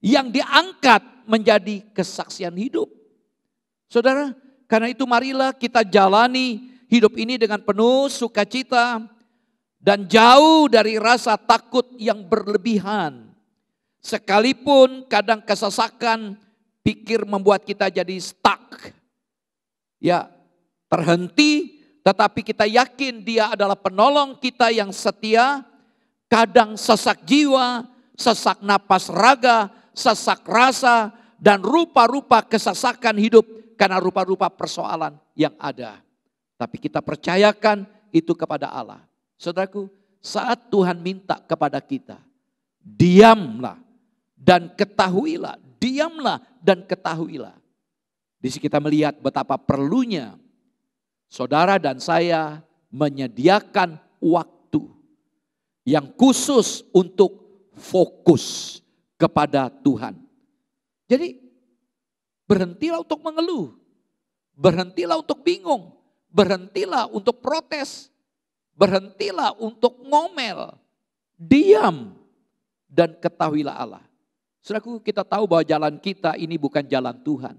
yang diangkat menjadi kesaksian hidup. Saudara, karena itu marilah kita jalani hidup ini dengan penuh sukacita dan jauh dari rasa takut yang berlebihan. Sekalipun kadang kesesakan pikir membuat kita jadi stuck. Ya, terhenti, tetapi kita yakin Dia adalah penolong kita yang setia. Kadang sesak jiwa, sesak napas raga, sesak rasa, dan rupa-rupa kesesakan hidup karena rupa-rupa persoalan yang ada. Tapi kita percayakan itu kepada Allah. Saudaraku, saat Tuhan minta kepada kita, diamlah dan ketahuilah, diamlah dan ketahuilah. Di sini kita melihat betapa perlunya saudara dan saya menyediakan waktu yang khusus untuk fokus kepada Tuhan. Jadi berhentilah untuk mengeluh, berhentilah untuk bingung, berhentilah untuk protes, berhentilah untuk ngomel, diam dan ketahuilah Allah. Saudaraku, kita tahu bahwa jalan kita ini bukan jalan Tuhan.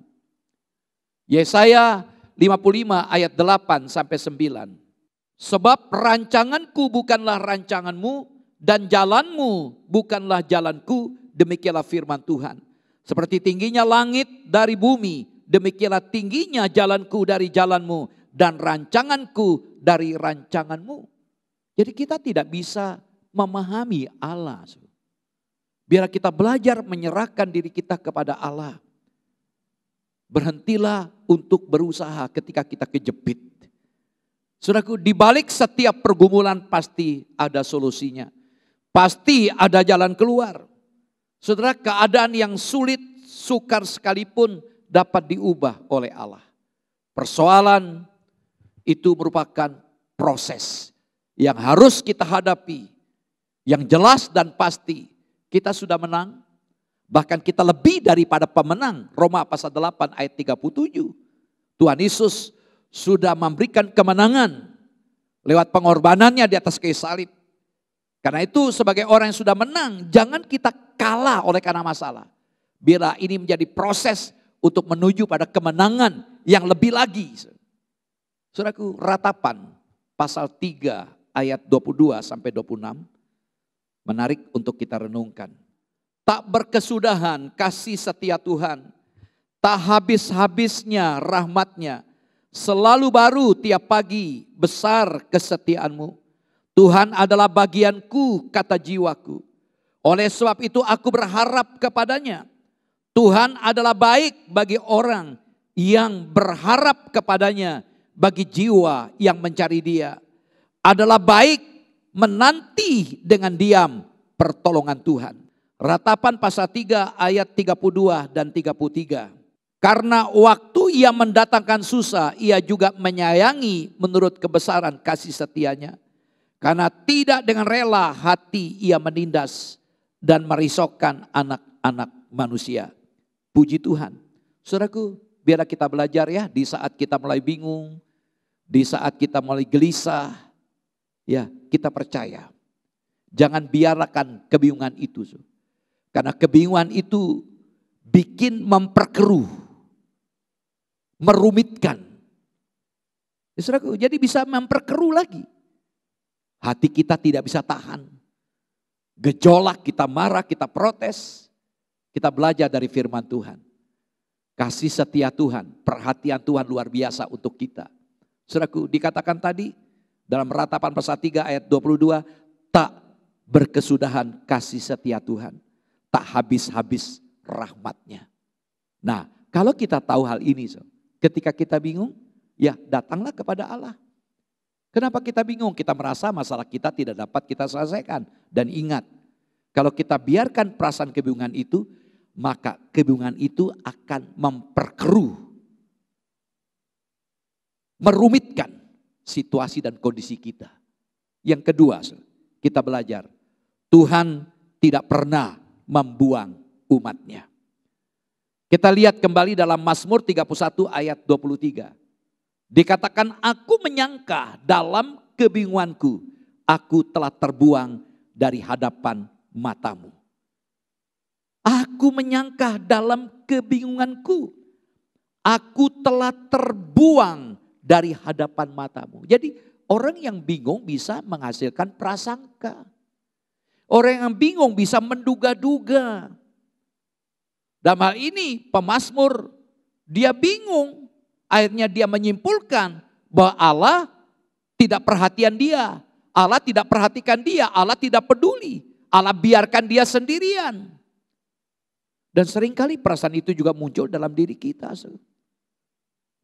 Yesaya 55 ayat 8 sampai 9. Sebab rancanganku bukanlah rancanganmu dan jalanmu bukanlah jalanku, demikianlah firman Tuhan. Seperti tingginya langit dari bumi, demikianlah tingginya jalanku dari jalanmu dan rancanganku dari rancanganmu. Jadi kita tidak bisa memahami Allah. Biar kita belajar menyerahkan diri kita kepada Allah. Berhentilah untuk berusaha ketika kita kejepit. Saudaraku, di balik setiap pergumulan pasti ada solusinya. Pasti ada jalan keluar. Saudara, keadaan yang sulit, sukar sekalipun dapat diubah oleh Allah. Persoalan itu merupakan proses yang harus kita hadapi. Yang jelas dan pasti kita sudah menang. Bahkan kita lebih daripada pemenang. Roma pasal 8 ayat 37. Tuhan Yesus sudah memberikan kemenangan lewat pengorbanannya di atas kayu salib. Karena itu sebagai orang yang sudah menang, jangan kita kalah oleh karena masalah. Biarlah ini menjadi proses untuk menuju pada kemenangan yang lebih lagi. Saudaraku, ratapan pasal 3 ayat 22 sampai 26. Menarik untuk kita renungkan. Tak berkesudahan kasih setia Tuhan, tak habis-habisnya rahmatnya, selalu baru tiap pagi, besar kesetiaanmu. Tuhan adalah bagianku, kata jiwaku. Oleh sebab itu aku berharap kepadanya. Tuhan adalah baik bagi orang yang berharap kepadanya, bagi jiwa yang mencari Dia. Adalah baik menanti dengan diam pertolongan Tuhan. Ratapan pasal 3 ayat 32 dan 33. Karena waktu Ia mendatangkan susah, Ia juga menyayangi menurut kebesaran kasih setianya. Karena tidak dengan rela hati Ia menindas dan merisaukan anak-anak manusia. Puji Tuhan. Saudaraku, biarlah kita belajar ya, di saat kita mulai bingung, di saat kita mulai gelisah, ya kita percaya. Jangan biarkan kebingungan itu. Karena kebingungan itu bikin memperkeruh, merumitkan. Ya, saudaraku, jadi bisa memperkeruh lagi. Hati kita tidak bisa tahan. Gejolak, kita marah, kita protes. Kita belajar dari firman Tuhan. Kasih setia Tuhan, perhatian Tuhan luar biasa untuk kita. Saudaraku, dikatakan tadi dalam Ratapan pasal 3 ayat 22, tak berkesudahan kasih setia Tuhan, tak habis-habis rahmatnya. Nah, kalau kita tahu hal ini, ketika kita bingung, ya datanglah kepada Allah. Kenapa kita bingung? Kita merasa masalah kita tidak dapat kita selesaikan. Dan ingat, kalau kita biarkan perasaan kebingungan itu, maka kebingungan itu akan memperkeruh, merumitkan situasi dan kondisi kita. Yang kedua, kita belajar, Tuhan tidak pernah membuang umatnya. Kita lihat kembali dalam Mazmur 31 ayat 23. Dikatakan, aku menyangka dalam kebingunganku, aku telah terbuang dari hadapan matamu. Aku menyangka dalam kebingunganku, aku telah terbuang dari hadapan matamu. Jadi orang yang bingung bisa menghasilkan prasangka. Orang yang bingung bisa menduga-duga. Dalam hal ini pemazmur, dia bingung. Akhirnya dia menyimpulkan bahwa Allah tidak perhatian dia. Allah tidak perhatikan dia, Allah tidak peduli. Allah biarkan dia sendirian. Dan seringkali perasaan itu juga muncul dalam diri kita.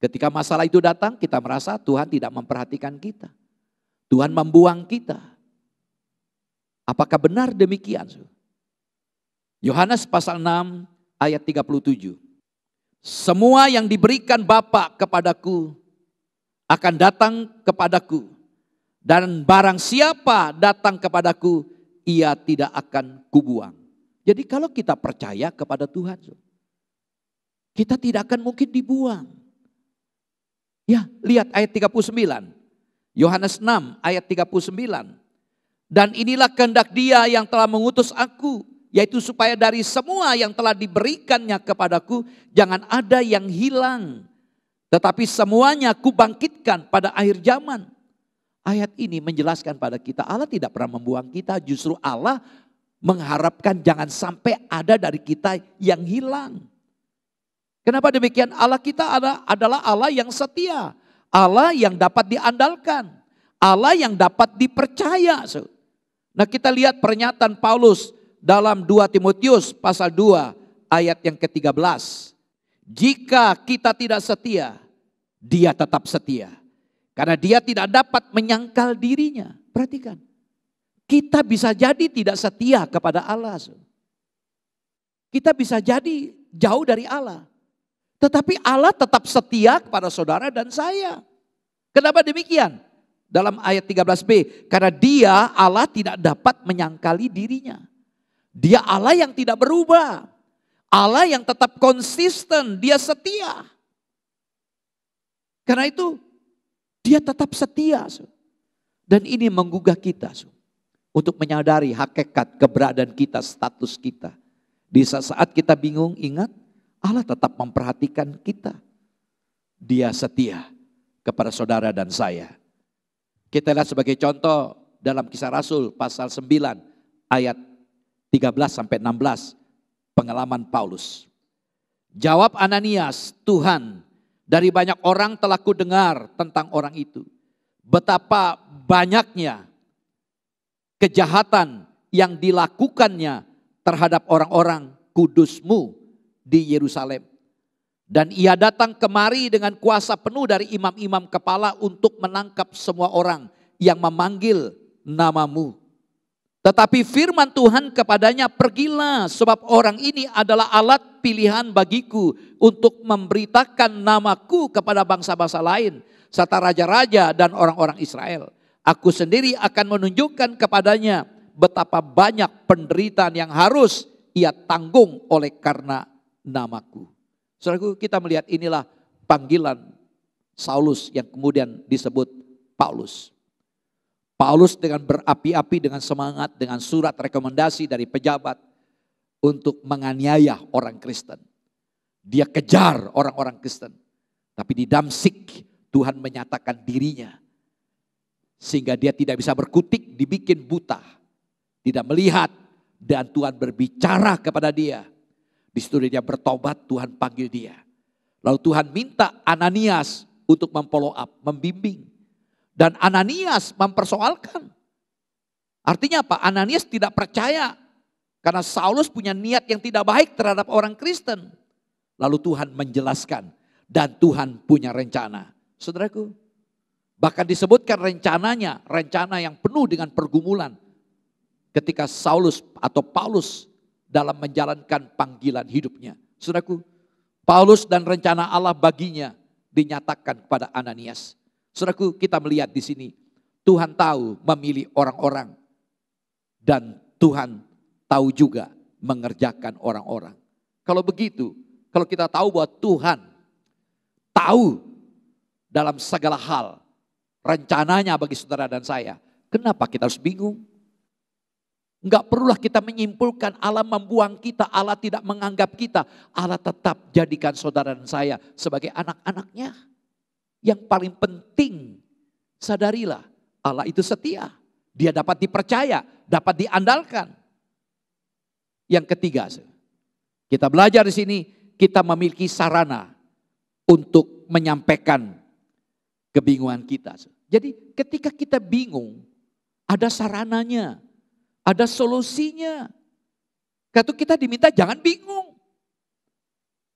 Ketika masalah itu datang, kita merasa Tuhan tidak memperhatikan kita. Tuhan membuang kita. Apakah benar demikian? Yohanes pasal 6 ayat 37. Semua yang diberikan Bapa kepadaku akan datang kepadaku. Dan barang siapa datang kepadaku, ia tidak akan kubuang. Jadi kalau kita percaya kepada Tuhan, kita tidak akan mungkin dibuang. Ya, lihat ayat 39. Yohanes 6 ayat 39. Dan inilah kehendak Dia yang telah mengutus aku, yaitu supaya dari semua yang telah diberikannya kepadaku, jangan ada yang hilang, tetapi semuanya kubangkitkan pada akhir zaman. Ayat ini menjelaskan pada kita, Allah tidak pernah membuang kita, justru Allah mengharapkan jangan sampai ada dari kita yang hilang. Kenapa demikian? Allah kita adalah Allah yang setia, Allah yang dapat diandalkan, Allah yang dapat dipercaya. Nah, kita lihat pernyataan Paulus dalam 2 Timotius pasal 2 ayat yang ke-13. Jika kita tidak setia, Dia tetap setia. Karena Dia tidak dapat menyangkal dirinya. Perhatikan. Kita bisa jadi tidak setia kepada Allah. Kita bisa jadi jauh dari Allah. Tetapi Allah tetap setia kepada saudara dan saya. Kenapa demikian? Dalam ayat 13b. Karena Dia, Allah tidak dapat menyangkali dirinya. Dia Allah yang tidak berubah. Allah yang tetap konsisten, Dia setia. Karena itu Dia tetap setia. Dan ini menggugah kita untuk menyadari hakikat keberadaan kita, status kita. Di saat kita bingung, ingat Allah tetap memperhatikan kita. Dia setia kepada saudara dan saya. Kita lihat sebagai contoh dalam Kisah Rasul pasal 9 ayat 13 sampai 16, pengalaman Paulus. Jawab Ananias, Tuhan, dari banyak orang telah kudengar tentang orang itu. Betapa banyaknya kejahatan yang dilakukannya terhadap orang-orang kudus-Mu di Yerusalem. Dan ia datang kemari dengan kuasa penuh dari imam-imam kepala untuk menangkap semua orang yang memanggil nama-Mu. Tetapi firman Tuhan kepadanya, pergilah, sebab orang ini adalah alat pilihan bagiku untuk memberitakan namaku kepada bangsa-bangsa lain, serta raja-raja dan orang-orang Israel. Aku sendiri akan menunjukkan kepadanya betapa banyak penderitaan yang harus ia tanggung oleh karena namaku. Saudaraku, kita melihat inilah panggilan Saulus yang kemudian disebut Paulus. Paulus dengan berapi-api, dengan semangat, dengan surat rekomendasi dari pejabat untuk menganiaya orang Kristen. Dia kejar orang-orang Kristen. Tapi di Damsik Tuhan menyatakan dirinya. Sehingga dia tidak bisa berkutik, dibikin buta. Tidak melihat, dan Tuhan berbicara kepada dia. Di situ dia bertobat, Tuhan panggil dia. Lalu Tuhan minta Ananias untuk memfollow up, membimbing. Dan Ananias mempersoalkan. Artinya apa? Ananias tidak percaya. Karena Saulus punya niat yang tidak baik terhadap orang Kristen. Lalu Tuhan menjelaskan. Dan Tuhan punya rencana. Saudaraku, bahkan disebutkan rencananya, rencana yang penuh dengan pergumulan. Ketika Saulus atau Paulus dalam menjalankan panggilan hidupnya. Saudaraku, Paulus dan rencana Allah baginya dinyatakan kepada Ananias. Saudaraku, kita melihat di sini Tuhan tahu memilih orang-orang dan Tuhan tahu juga mengerjakan orang-orang. Kalau begitu, kalau kita tahu bahwa Tuhan tahu dalam segala hal rencananya bagi saudara dan saya, kenapa kita harus bingung? Enggak perlulah kita menyimpulkan Allah membuang kita, Allah tidak menganggap kita. Allah tetap jadikan saudara dan saya sebagai anak-anaknya. Yang paling penting, sadarilah Allah itu setia. Dia dapat dipercaya, dapat diandalkan. Yang ketiga, kita belajar di sini, kita memiliki sarana untuk menyampaikan kebingungan kita. Jadi ketika kita bingung, ada sarananya. Ada solusinya. Karena kita diminta jangan bingung.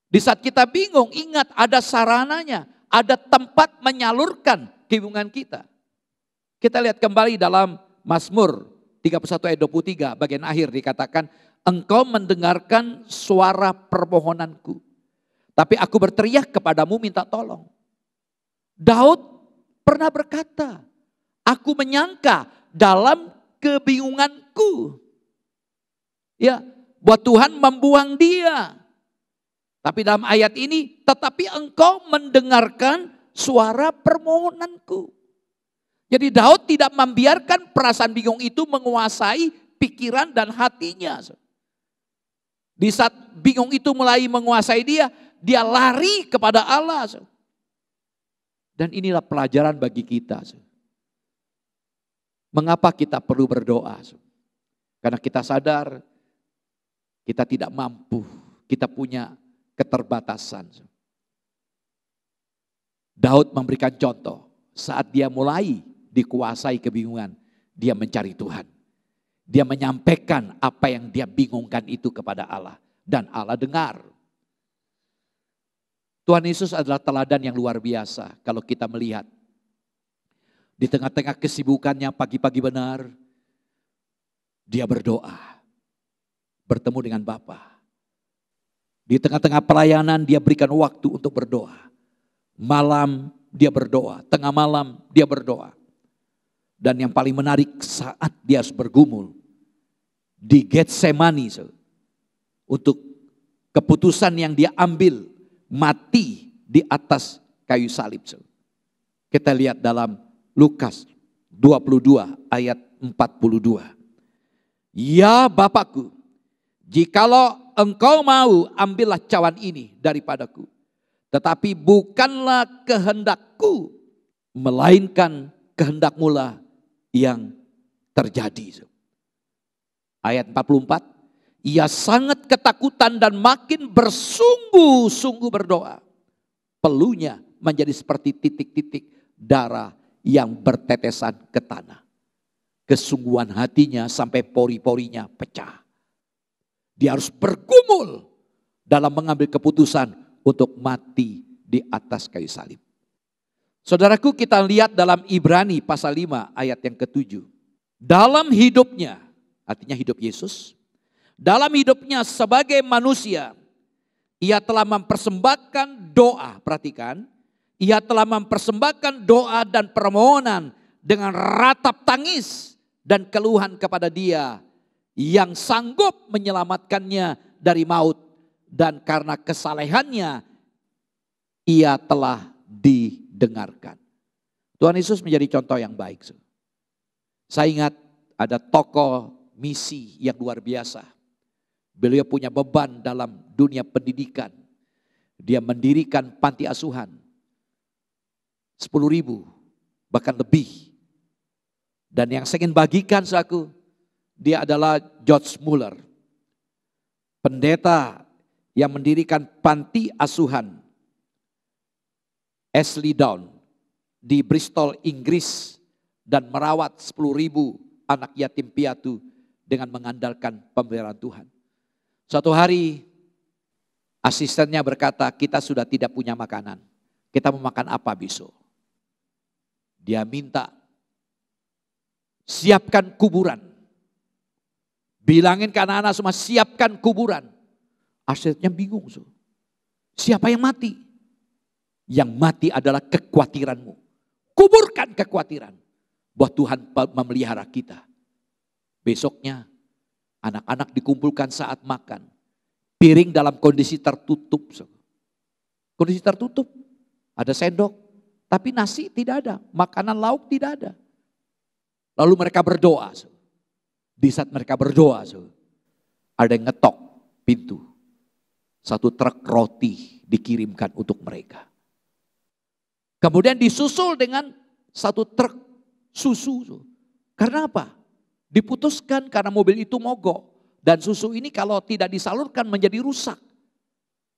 Di saat kita bingung, ingat ada sarananya. Ada tempat menyalurkan kebingungan kita. Kita lihat kembali dalam Mazmur 31 ayat 23 bagian akhir dikatakan, engkau mendengarkan suara permohonanku. Tapi aku berteriak kepadamu minta tolong. Daud pernah berkata, aku menyangka dalam kebingunganku. Ya, buat Tuhan membuang dia. Tapi dalam ayat ini, tetapi engkau mendengarkan suara permohonanku. Jadi Daud tidak membiarkan perasaan bingung itu menguasai pikiran dan hatinya. Di saat bingung itu mulai menguasai dia, dia lari kepada Allah. Dan inilah pelajaran bagi kita. Mengapa kita perlu berdoa? Karena kita sadar kita tidak mampu, kita punya keterbatasan. Daud memberikan contoh saat dia mulai dikuasai kebingungan, dia mencari Tuhan. Dia menyampaikan apa yang dia bingungkan itu kepada Allah dan Allah dengar. Tuhan Yesus adalah teladan yang luar biasa kalau kita melihat. Di tengah-tengah kesibukannya pagi-pagi benar, dia berdoa, bertemu dengan Bapa. Di tengah-tengah pelayanan dia berikan waktu untuk berdoa. Malam dia berdoa, tengah malam dia berdoa. Dan yang paling menarik saat dia harus bergumul di Getsemani, untuk keputusan yang dia ambil, mati di atas kayu salib. Kita lihat dalam Lukas 22 ayat 42. Ya Bapakku, jikalau engkau mau, ambillah cawan ini daripadaku. Tetapi bukanlah kehendakku, melainkan kehendak-Mu lah yang terjadi. Ayat 44, ia sangat ketakutan dan makin bersungguh-sungguh berdoa. Peluhnya menjadi seperti titik-titik darah yang bertetesan ke tanah. Kesungguhan hatinya sampai pori-porinya pecah. Dia harus bergumul dalam mengambil keputusan untuk mati di atas kayu salib. Saudaraku, kita lihat dalam Ibrani pasal 5 ayat yang ke-7. Dalam hidupnya, artinya hidup Yesus, dalam hidupnya sebagai manusia, ia telah mempersembahkan doa, perhatikan, ia telah mempersembahkan doa dan permohonan dengan ratap tangis dan keluhan kepada Dia yang sanggup menyelamatkannya dari maut, dan karena kesalehannya ia telah didengarkan. Tuhan Yesus menjadi contoh yang baik. Saya ingat ada tokoh misi yang luar biasa. Beliau punya beban dalam dunia pendidikan. Dia mendirikan panti asuhan 10.000 bahkan lebih. Dan yang saya ingin bagikan saudaraku, dia adalah George Muller, pendeta yang mendirikan panti asuhan Ashley Down di Bristol, Inggris, dan merawat 10.000 anak yatim piatu dengan mengandalkan pemeliharaan Tuhan. Suatu hari asistennya berkata, kita sudah tidak punya makanan. Kita mau makan apa besok? Dia minta, siapkan kuburan. Bilangin ke anak-anak semua, siapkan kuburan. Asistennya bingung. Siapa yang mati? Yang mati adalah kekhawatiranmu. Kuburkan kekhawatiran bahwa Tuhan memelihara kita. Besoknya anak-anak dikumpulkan saat makan. Piring dalam kondisi tertutup. Kondisi tertutup. Ada sendok. Tapi nasi tidak ada. Makanan lauk tidak ada. Lalu mereka berdoa. Di saat mereka berdoa, ada yang ngetok pintu. Satu truk roti dikirimkan untuk mereka. Kemudian disusul dengan satu truk susu. Karena apa? Diputuskan karena mobil itu mogok. Dan susu ini kalau tidak disalurkan menjadi rusak.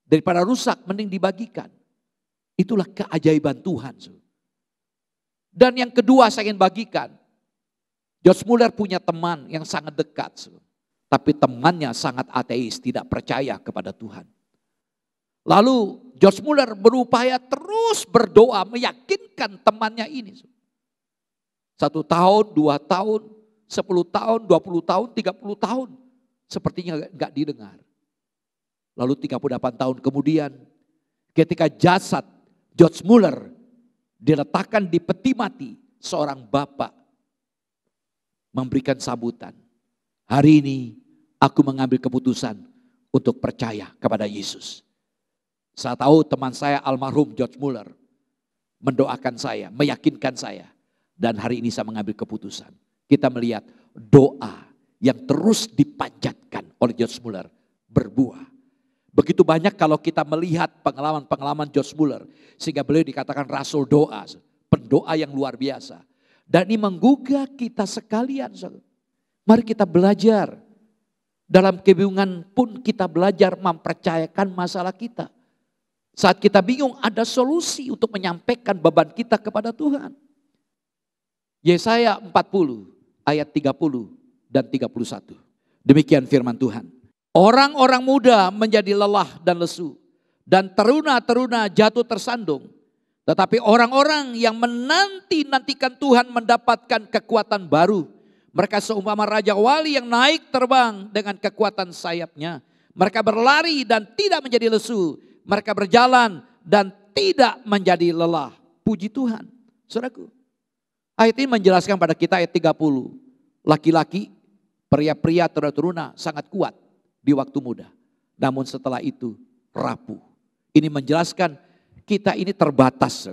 Daripada rusak mending dibagikan. Itulah keajaiban Tuhan. Dan yang kedua saya ingin bagikan. George Muller punya teman yang sangat dekat. Tapi temannya sangat ateis, tidak percaya kepada Tuhan. Lalu George Muller berupaya terus berdoa meyakinkan temannya ini. 1 tahun, 2 tahun, 10 tahun, 20 tahun, 30 tahun. Sepertinya enggak didengar. Lalu 38 tahun kemudian ketika jasad George Muller diletakkan di peti mati, seorang bapak memberikan sambutan. Hari ini aku mengambil keputusan untuk percaya kepada Yesus. Saya tahu teman saya almarhum George Muller mendoakan saya, meyakinkan saya. Dan hari ini saya mengambil keputusan. Kita melihat doa yang terus dipanjatkan oleh George Muller berbuah. Begitu banyak kalau kita melihat pengalaman-pengalaman George Muller. Sehingga beliau dikatakan rasul doa, pendoa yang luar biasa. Dan ini menggugah kita sekalian. Mari kita belajar. Dalam kebingungan pun kita belajar mempercayakan masalah kita. Saat kita bingung ada solusi untuk menyampaikan beban kita kepada Tuhan. Yesaya 40 ayat 30 dan 31. Demikian firman Tuhan. Orang-orang muda menjadi lelah dan lesu. Dan teruna-teruna jatuh tersandung. Tetapi orang-orang yang menanti-nantikan Tuhan mendapatkan kekuatan baru. Mereka seumpama raja wali yang naik terbang dengan kekuatan sayapnya. Mereka berlari dan tidak menjadi lesu. Mereka berjalan dan tidak menjadi lelah. Puji Tuhan. Saudaraku, ayat ini menjelaskan pada kita ayat 30. Laki-laki, pria-pria teruna sangat kuat di waktu muda. Namun setelah itu rapuh. Ini menjelaskan kita ini terbatas.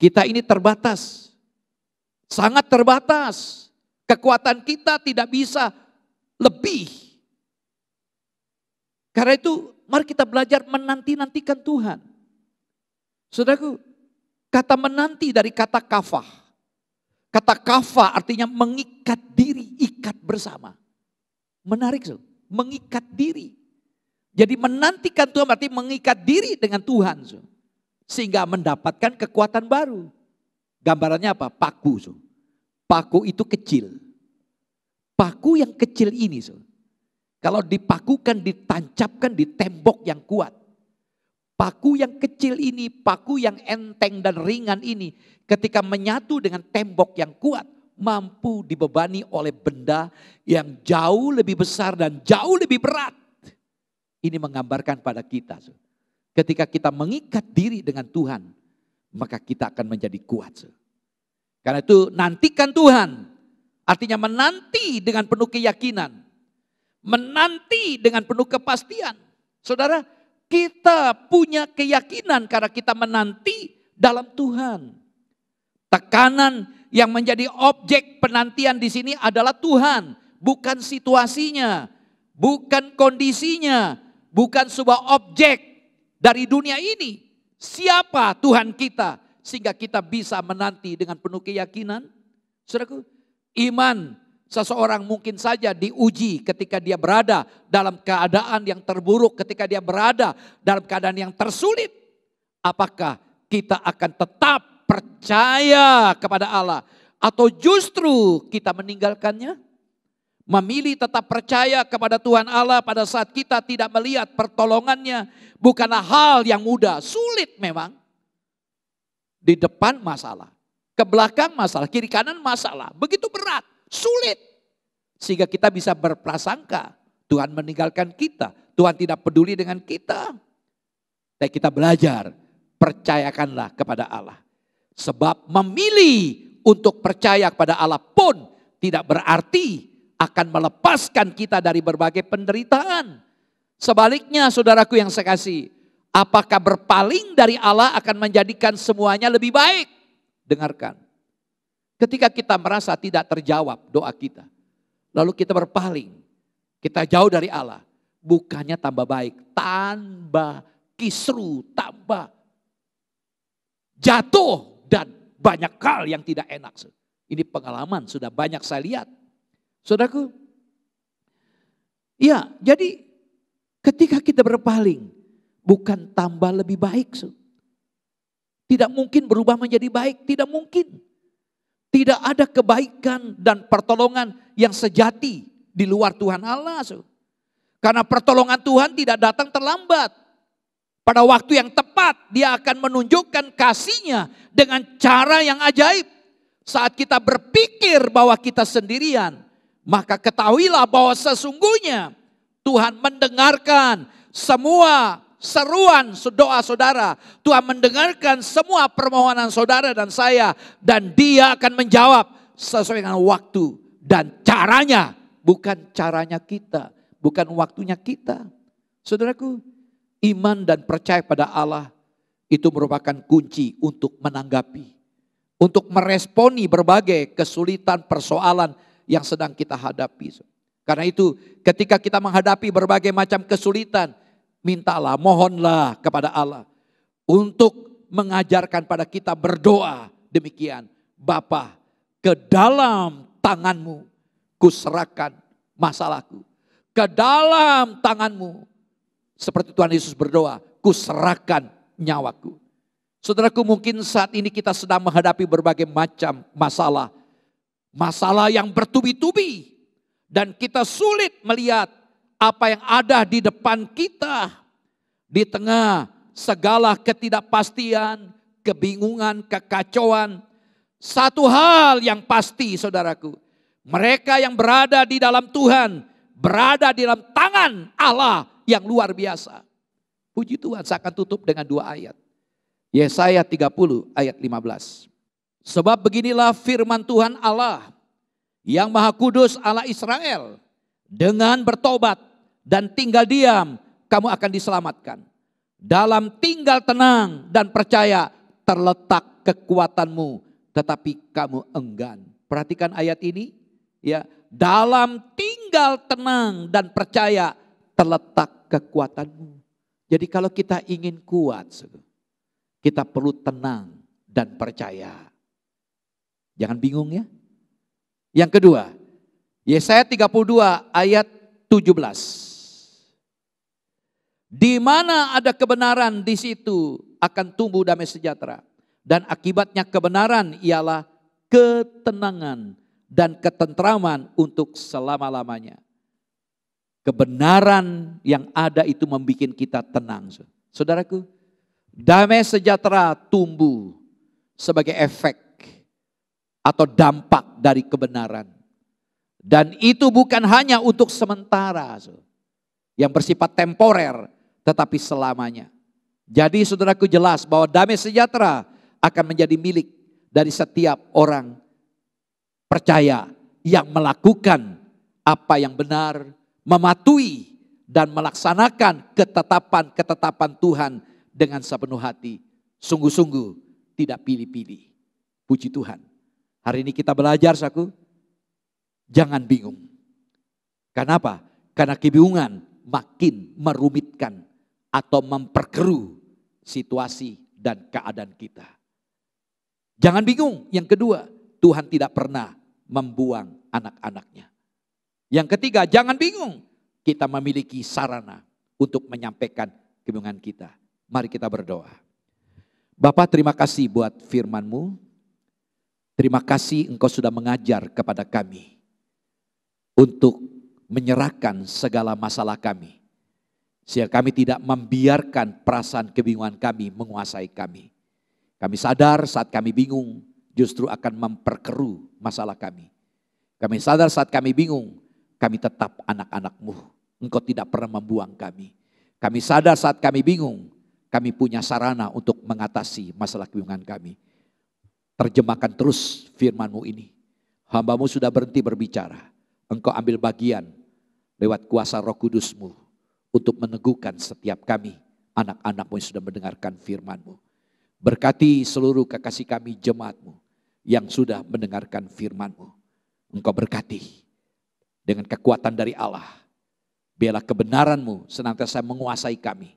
Kita ini terbatas. Sangat terbatas. Kekuatan kita tidak bisa lebih. Karena itu mari kita belajar menanti-nantikan Tuhan. Saudaraku, kata menanti dari kata kafah. Kata kafa artinya mengikat diri, ikat bersama. Menarik, mengikat diri. Jadi menantikan Tuhan berarti mengikat diri dengan Tuhan. Sehingga mendapatkan kekuatan baru. Gambarannya apa? Paku. Paku itu kecil. Paku yang kecil ini, kalau dipakukan, ditancapkan di tembok yang kuat. Paku yang kecil ini, paku yang enteng dan ringan ini, ketika menyatu dengan tembok yang kuat, mampu dibebani oleh benda yang jauh lebih besar dan jauh lebih berat. Ini menggambarkan pada kita. Ketika kita mengikat diri dengan Tuhan, maka kita akan menjadi kuat. Karena itu nantikan Tuhan. Artinya menanti dengan penuh keyakinan. Menanti dengan penuh kepastian. Saudara, kita punya keyakinan karena kita menanti dalam Tuhan. Tekanan yang menjadi objek penantian di sini adalah Tuhan. Bukan situasinya, bukan kondisinya, bukan sebuah objek dari dunia ini. Siapa Tuhan kita sehingga kita bisa menanti dengan penuh keyakinan? Saudaraku, iman seseorang mungkin saja diuji ketika dia berada dalam keadaan yang terburuk, ketika dia berada dalam keadaan yang tersulit. Apakah kita akan tetap percaya kepada Allah atau justru kita meninggalkannya? Memilih tetap percaya kepada Tuhan Allah pada saat kita tidak melihat pertolongannya bukanlah hal yang mudah, sulit memang. Di depan masalah, ke belakang masalah, kiri kanan masalah, begitu berat, sulit. Sehingga kita bisa berprasangka Tuhan meninggalkan kita, Tuhan tidak peduli dengan kita. Dan kita belajar, percayakanlah kepada Allah. Sebab memilih untuk percaya kepada Allah pun tidak berarti akan melepaskan kita dari berbagai penderitaan. Sebaliknya saudaraku yang saya kasih, apakah berpaling dari Allah akan menjadikan semuanya lebih baik? Dengarkan. Ketika kita merasa tidak terjawab doa kita, lalu kita berpaling, kita jauh dari Allah, bukannya tambah baik, tambah kisru, tambah jatuh dan banyak hal yang tidak enak. Ini pengalaman sudah banyak saya lihat. Saudaraku, ya jadi ketika kita berpaling, bukan tambah lebih baik. Tidak mungkin berubah menjadi baik, tidak mungkin. Tidak ada kebaikan dan pertolongan yang sejati di luar Tuhan Allah. Karena pertolongan Tuhan tidak datang terlambat. Pada waktu yang tepat dia akan menunjukkan kasih-Nya dengan cara yang ajaib. Saat kita berpikir bahwa kita sendirian, maka ketahuilah bahwa sesungguhnya Tuhan mendengarkan semua seruan doa saudara. Tuhan mendengarkan semua permohonan saudara dan saya. Dan Dia akan menjawab sesuai dengan waktu dan caranya. Bukan caranya kita, bukan waktunya kita. Saudaraku, iman dan percaya pada Allah itu merupakan kunci untuk menanggapi, untuk meresponi berbagai kesulitan persoalan yang sedang kita hadapi. Karena itu ketika kita menghadapi berbagai macam kesulitan, mintalah, mohonlah kepada Allah untuk mengajarkan pada kita berdoa demikian. Bapa, ke dalam tangan-Mu kuserahkan masalahku. Ke dalam tangan-Mu, seperti Tuhan Yesus berdoa, kuserahkan nyawaku. Saudaraku, mungkin saat ini kita sedang menghadapi berbagai macam masalah. Masalah yang bertubi-tubi. Dan kita sulit melihat apa yang ada di depan kita. Di tengah segala ketidakpastian, kebingungan, kekacauan. Satu hal yang pasti saudaraku. Mereka yang berada di dalam Tuhan, berada di dalam tangan Allah yang luar biasa. Puji Tuhan, saya akan tutup dengan 2 ayat. Yesaya 30 ayat 15. Sebab beginilah firman Tuhan Allah yang Maha Kudus Allah Israel. Dengan bertobat dan tinggal diam kamu akan diselamatkan. Dalam tinggal tenang dan percaya terletak kekuatanmu, tetapi kamu enggan. Perhatikan ayat ini ya. Dalam tinggal tenang dan percaya terletak kekuatanmu. Jadi kalau kita ingin kuat, kita perlu tenang dan percaya. Jangan bingung ya. Yang kedua, Yesaya 32 ayat 17. Di mana ada kebenaran, di situ akan tumbuh damai sejahtera. Dan akibatnya kebenaran ialah ketenangan dan ketentraman untuk selama-lamanya. Kebenaran yang ada itu membuat kita tenang. Saudaraku, damai sejahtera tumbuh sebagai efek atau dampak dari kebenaran. Dan itu bukan hanya untuk sementara, yang bersifat temporer, tetapi selamanya. Jadi saudaraku, jelas bahwa damai sejahtera akan menjadi milik dari setiap orang percaya yang melakukan apa yang benar, mematuhi dan melaksanakan ketetapan-ketetapan Tuhan dengan sepenuh hati. Sungguh-sungguh tidak pilih-pilih. Puji Tuhan. Hari ini kita belajar, saudaraku, jangan bingung. Kenapa? Karena kebingungan makin merumitkan atau memperkeruh situasi dan keadaan kita. Jangan bingung. Yang kedua, Tuhan tidak pernah membuang anak-anaknya. Yang ketiga, jangan bingung. Kita memiliki sarana untuk menyampaikan kebingungan kita. Mari kita berdoa. Bapa, terima kasih buat firman-Mu. Terima kasih Engkau sudah mengajar kepada kami untuk menyerahkan segala masalah kami. Sehingga kami tidak membiarkan perasaan kebingungan kami menguasai kami. Kami sadar saat kami bingung justru akan memperkeruh masalah kami. Kami sadar saat kami bingung, kami tetap anak-anak-Mu. Engkau tidak pernah membuang kami. Kami sadar saat kami bingung, kami punya sarana untuk mengatasi masalah kebingungan kami. Terjemahkan terus firman-Mu ini. Hamba-Mu sudah berhenti berbicara. Engkau ambil bagian lewat kuasa Roh Kudus-Mu untuk meneguhkan setiap kami, anak-anak-Mu yang sudah mendengarkan firman-Mu. Berkati seluruh kekasih kami, jemaat-Mu yang sudah mendengarkan firman-Mu. Engkau berkati dengan kekuatan dari Allah. Biarlah kebenaran-Mu senantiasa menguasai kami.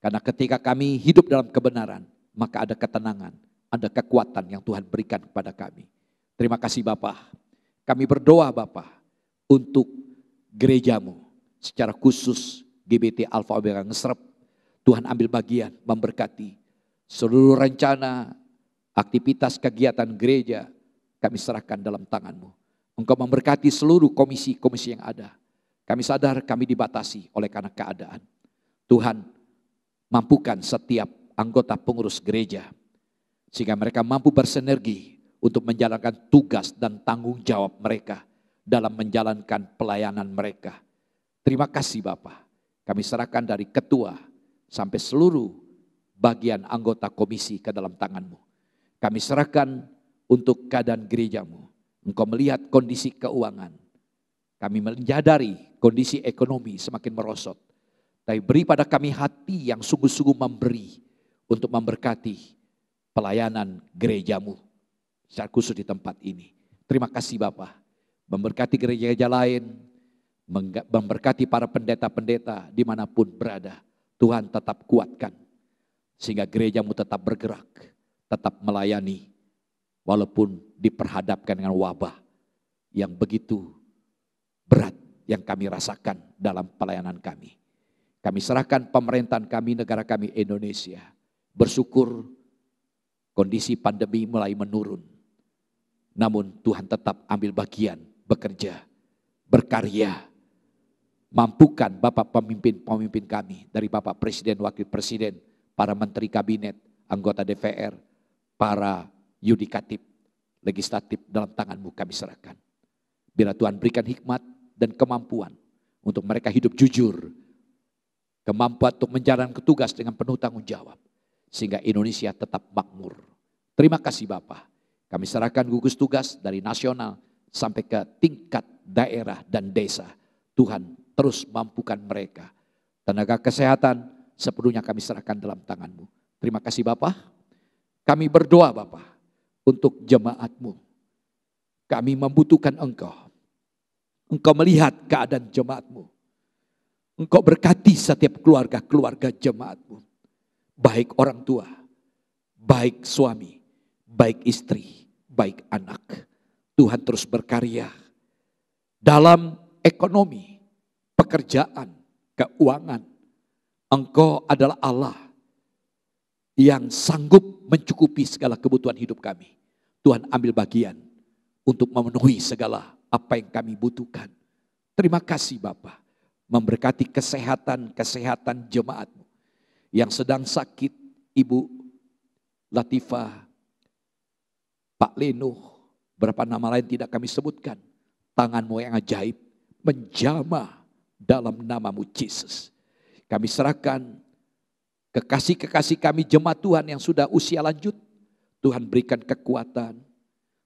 Karena ketika kami hidup dalam kebenaran, maka ada ketenangan, ada kekuatan yang Tuhan berikan kepada kami. Terima kasih Bapa. Kami berdoa Bapa untuk gereja-Mu, secara khusus GBT Alpha Omega Ngesrep. Tuhan ambil bagian, memberkati seluruh rencana, aktivitas kegiatan gereja, kami serahkan dalam tangan-Mu. Engkau memberkati seluruh komisi-komisi yang ada. Kami sadar kami dibatasi oleh karena keadaan. Tuhan, mampukan setiap anggota pengurus gereja, sehingga mereka mampu bersinergi untuk menjalankan tugas dan tanggung jawab mereka dalam menjalankan pelayanan mereka. Terima kasih Bapak. Kami serahkan dari ketua sampai seluruh bagian anggota komisi ke dalam tangan-Mu. Kami serahkan untuk keadaan gereja-Mu. Engkau melihat kondisi keuangan. Kami menyadari kondisi ekonomi semakin merosot. Tapi beri pada kami hati yang sungguh-sungguh memberi untuk memberkati pelayanan gereja-Mu secara khusus di tempat ini. Terima kasih Bapak. Memberkati gereja-gereja lain, memberkati para pendeta-pendeta dimanapun berada. Tuhan tetap kuatkan sehingga gereja-Mu tetap bergerak, tetap melayani walaupun diperhadapkan dengan wabah yang begitu berat yang kami rasakan dalam pelayanan kami. Kami serahkan pemerintahan kami, negara kami Indonesia. Bersyukur kondisi pandemi mulai menurun. Namun Tuhan tetap ambil bagian, bekerja, berkarya. Mampukan Bapak pemimpin-pemimpin kami, dari Bapak Presiden, Wakil Presiden, para Menteri Kabinet, anggota DPR, para yudikatif, legislatif dalam tangan-Mu kami serahkan. Biar Tuhan berikan hikmat dan kemampuan untuk mereka hidup jujur, kemampuan untuk menjalankan tugas dengan penuh tanggung jawab, sehingga Indonesia tetap makmur. Terima kasih Bapak. Kami serahkan gugus tugas dari nasional sampai ke tingkat daerah dan desa. Tuhan terus mampukan mereka. Tenaga kesehatan sepenuhnya kami serahkan dalam tangan-Mu. Terima kasih Bapak. Kami berdoa Bapak untuk jemaat-Mu. Kami membutuhkan Engkau. Engkau melihat keadaan jemaat-Mu. Engkau berkati setiap keluarga-keluarga jemaat-Mu. Baik orang tua, baik suami, baik istri, baik anak. Tuhan terus berkarya dalam ekonomi, pekerjaan, keuangan. Engkau adalah Allah yang sanggup mencukupi segala kebutuhan hidup kami. Tuhan ambil bagian untuk memenuhi segala apa yang kami butuhkan. Terima kasih Bapa, memberkati kesehatan jemaat-Mu yang sedang sakit, Ibu Latifah, Pak Leno, berapa nama lain tidak kami sebutkan. Tangan-Mu yang ajaib menjamah dalam nama-Mu Yesus. Kami serahkan kekasih-kekasih kami jemaat Tuhan yang sudah usia lanjut. Tuhan berikan kekuatan,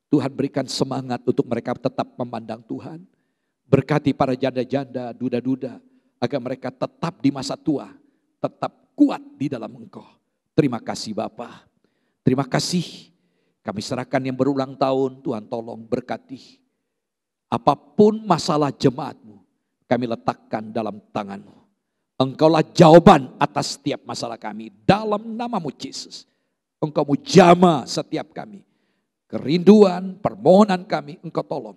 Tuhan berikan semangat untuk mereka tetap memandang Tuhan. Berkati para janda-janda, duda-duda, agar mereka tetap di masa tua, tetap kuat di dalam Engkau. Terima kasih Bapa. Terima kasih. Kami serahkan yang berulang tahun, Tuhan tolong berkati. Apapun masalah jemaat-Mu, kami letakkan dalam tangan-Mu. Engkaulah jawaban atas setiap masalah kami. Dalam nama-Mu Yesus. Engkau menjamah setiap kami. Kerinduan, permohonan kami, Engkau tolong.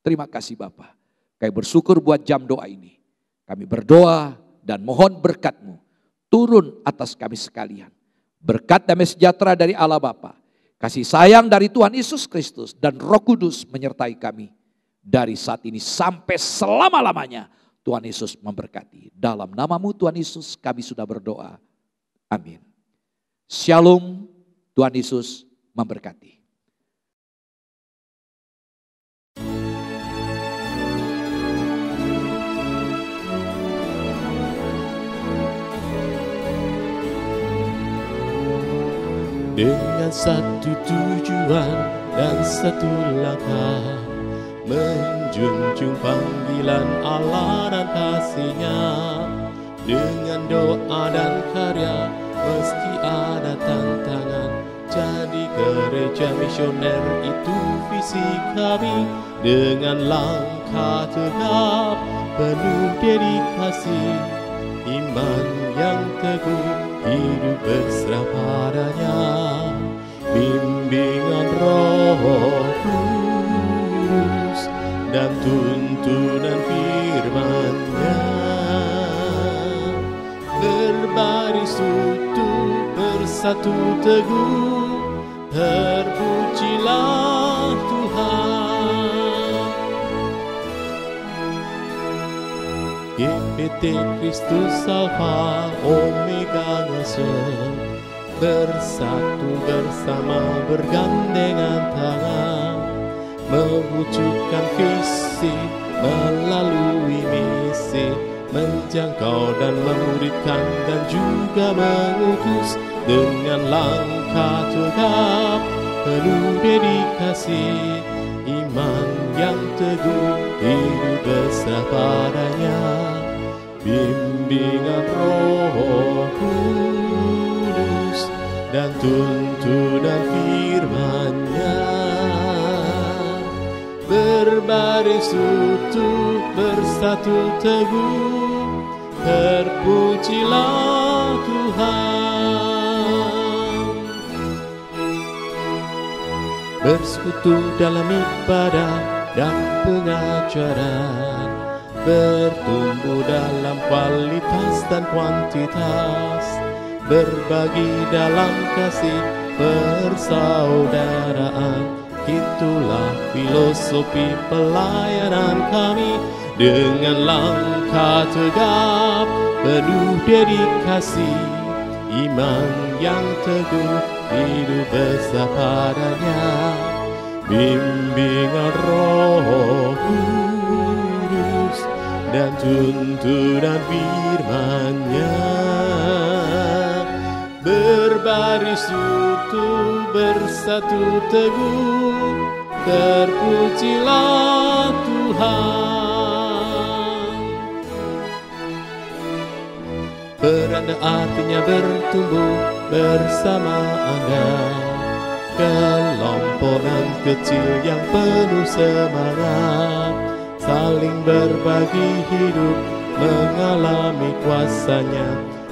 Terima kasih Bapa. Kami bersyukur buat jam doa ini. Kami berdoa dan mohon berkat-Mu turun atas kami sekalian. Berkat damai sejahtera dari Allah Bapa, kasih sayang dari Tuhan Yesus Kristus dan Roh Kudus menyertai kami. Dari saat ini sampai selama-lamanya Tuhan Yesus memberkati. Dalam nama-Mu Tuhan Yesus kami sudah berdoa. Amin. Shalom, Tuhan Yesus memberkati. Dengan satu tujuan dan satu langkah, menjunjung panggilan Allah dan kasih-Nya. Dengan doa dan karya meski ada tantangan, jadi gereja misioner itu visi kami. Dengan langkah tegap penuh dedikasi, iman yang teguh, hidup berserah padanya. Bimbingan Roh Kudus dan tuntunan firman-Nya, berbaris utuh bersatu teguh, terpujilah Tuhan. GPT Kristus Alfa Omega Ngasem, bersatu bersama bergandengan tangan, mewujudkan visi melalui misi, menjangkau dan memuridkan dan juga mengutus. Dengan langkah tegap penuh dedikasi, iman yang teguh, hidup berserah padanya. Bimbingan Roh Kudus dan tuntunan firman-Nya, berbaris utuh bersatu teguh, terpujilah Tuhan. Bersekutu dalam ibadah dan pengajaran, bertumbuh dalam kualitas dan kuantitas, berbagi dalam kasih persaudaraan. Itulah filosofi pelayanan kami. Dengan langkah tegap penuh dedikasi, iman yang teguh, hidup besar padanya. Bimbingan Roh Kudus dan tuntunan firman-Nya, berbaris utuh bersatu teguh, terpujilah Tuhan. Beranda artinya bertumbuh bersama Anda, kelompokan kecil yang penuh semangat, saling berbagi hidup, mengalami kuasa-Nya.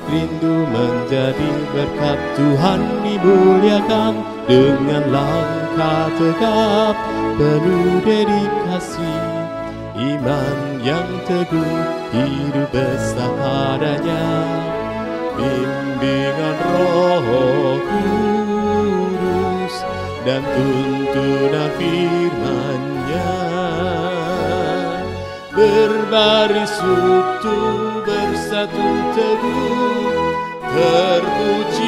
rindu menjadi berkat. Tuhan dimuliakan dengan langkah tegap, penuh dedikasi, iman yang teguh, hidup besar padanya, bimbingan Roh Kudus dan tuntunan firman-Nya. Berbaris utuh, bersatu teguh, terpuji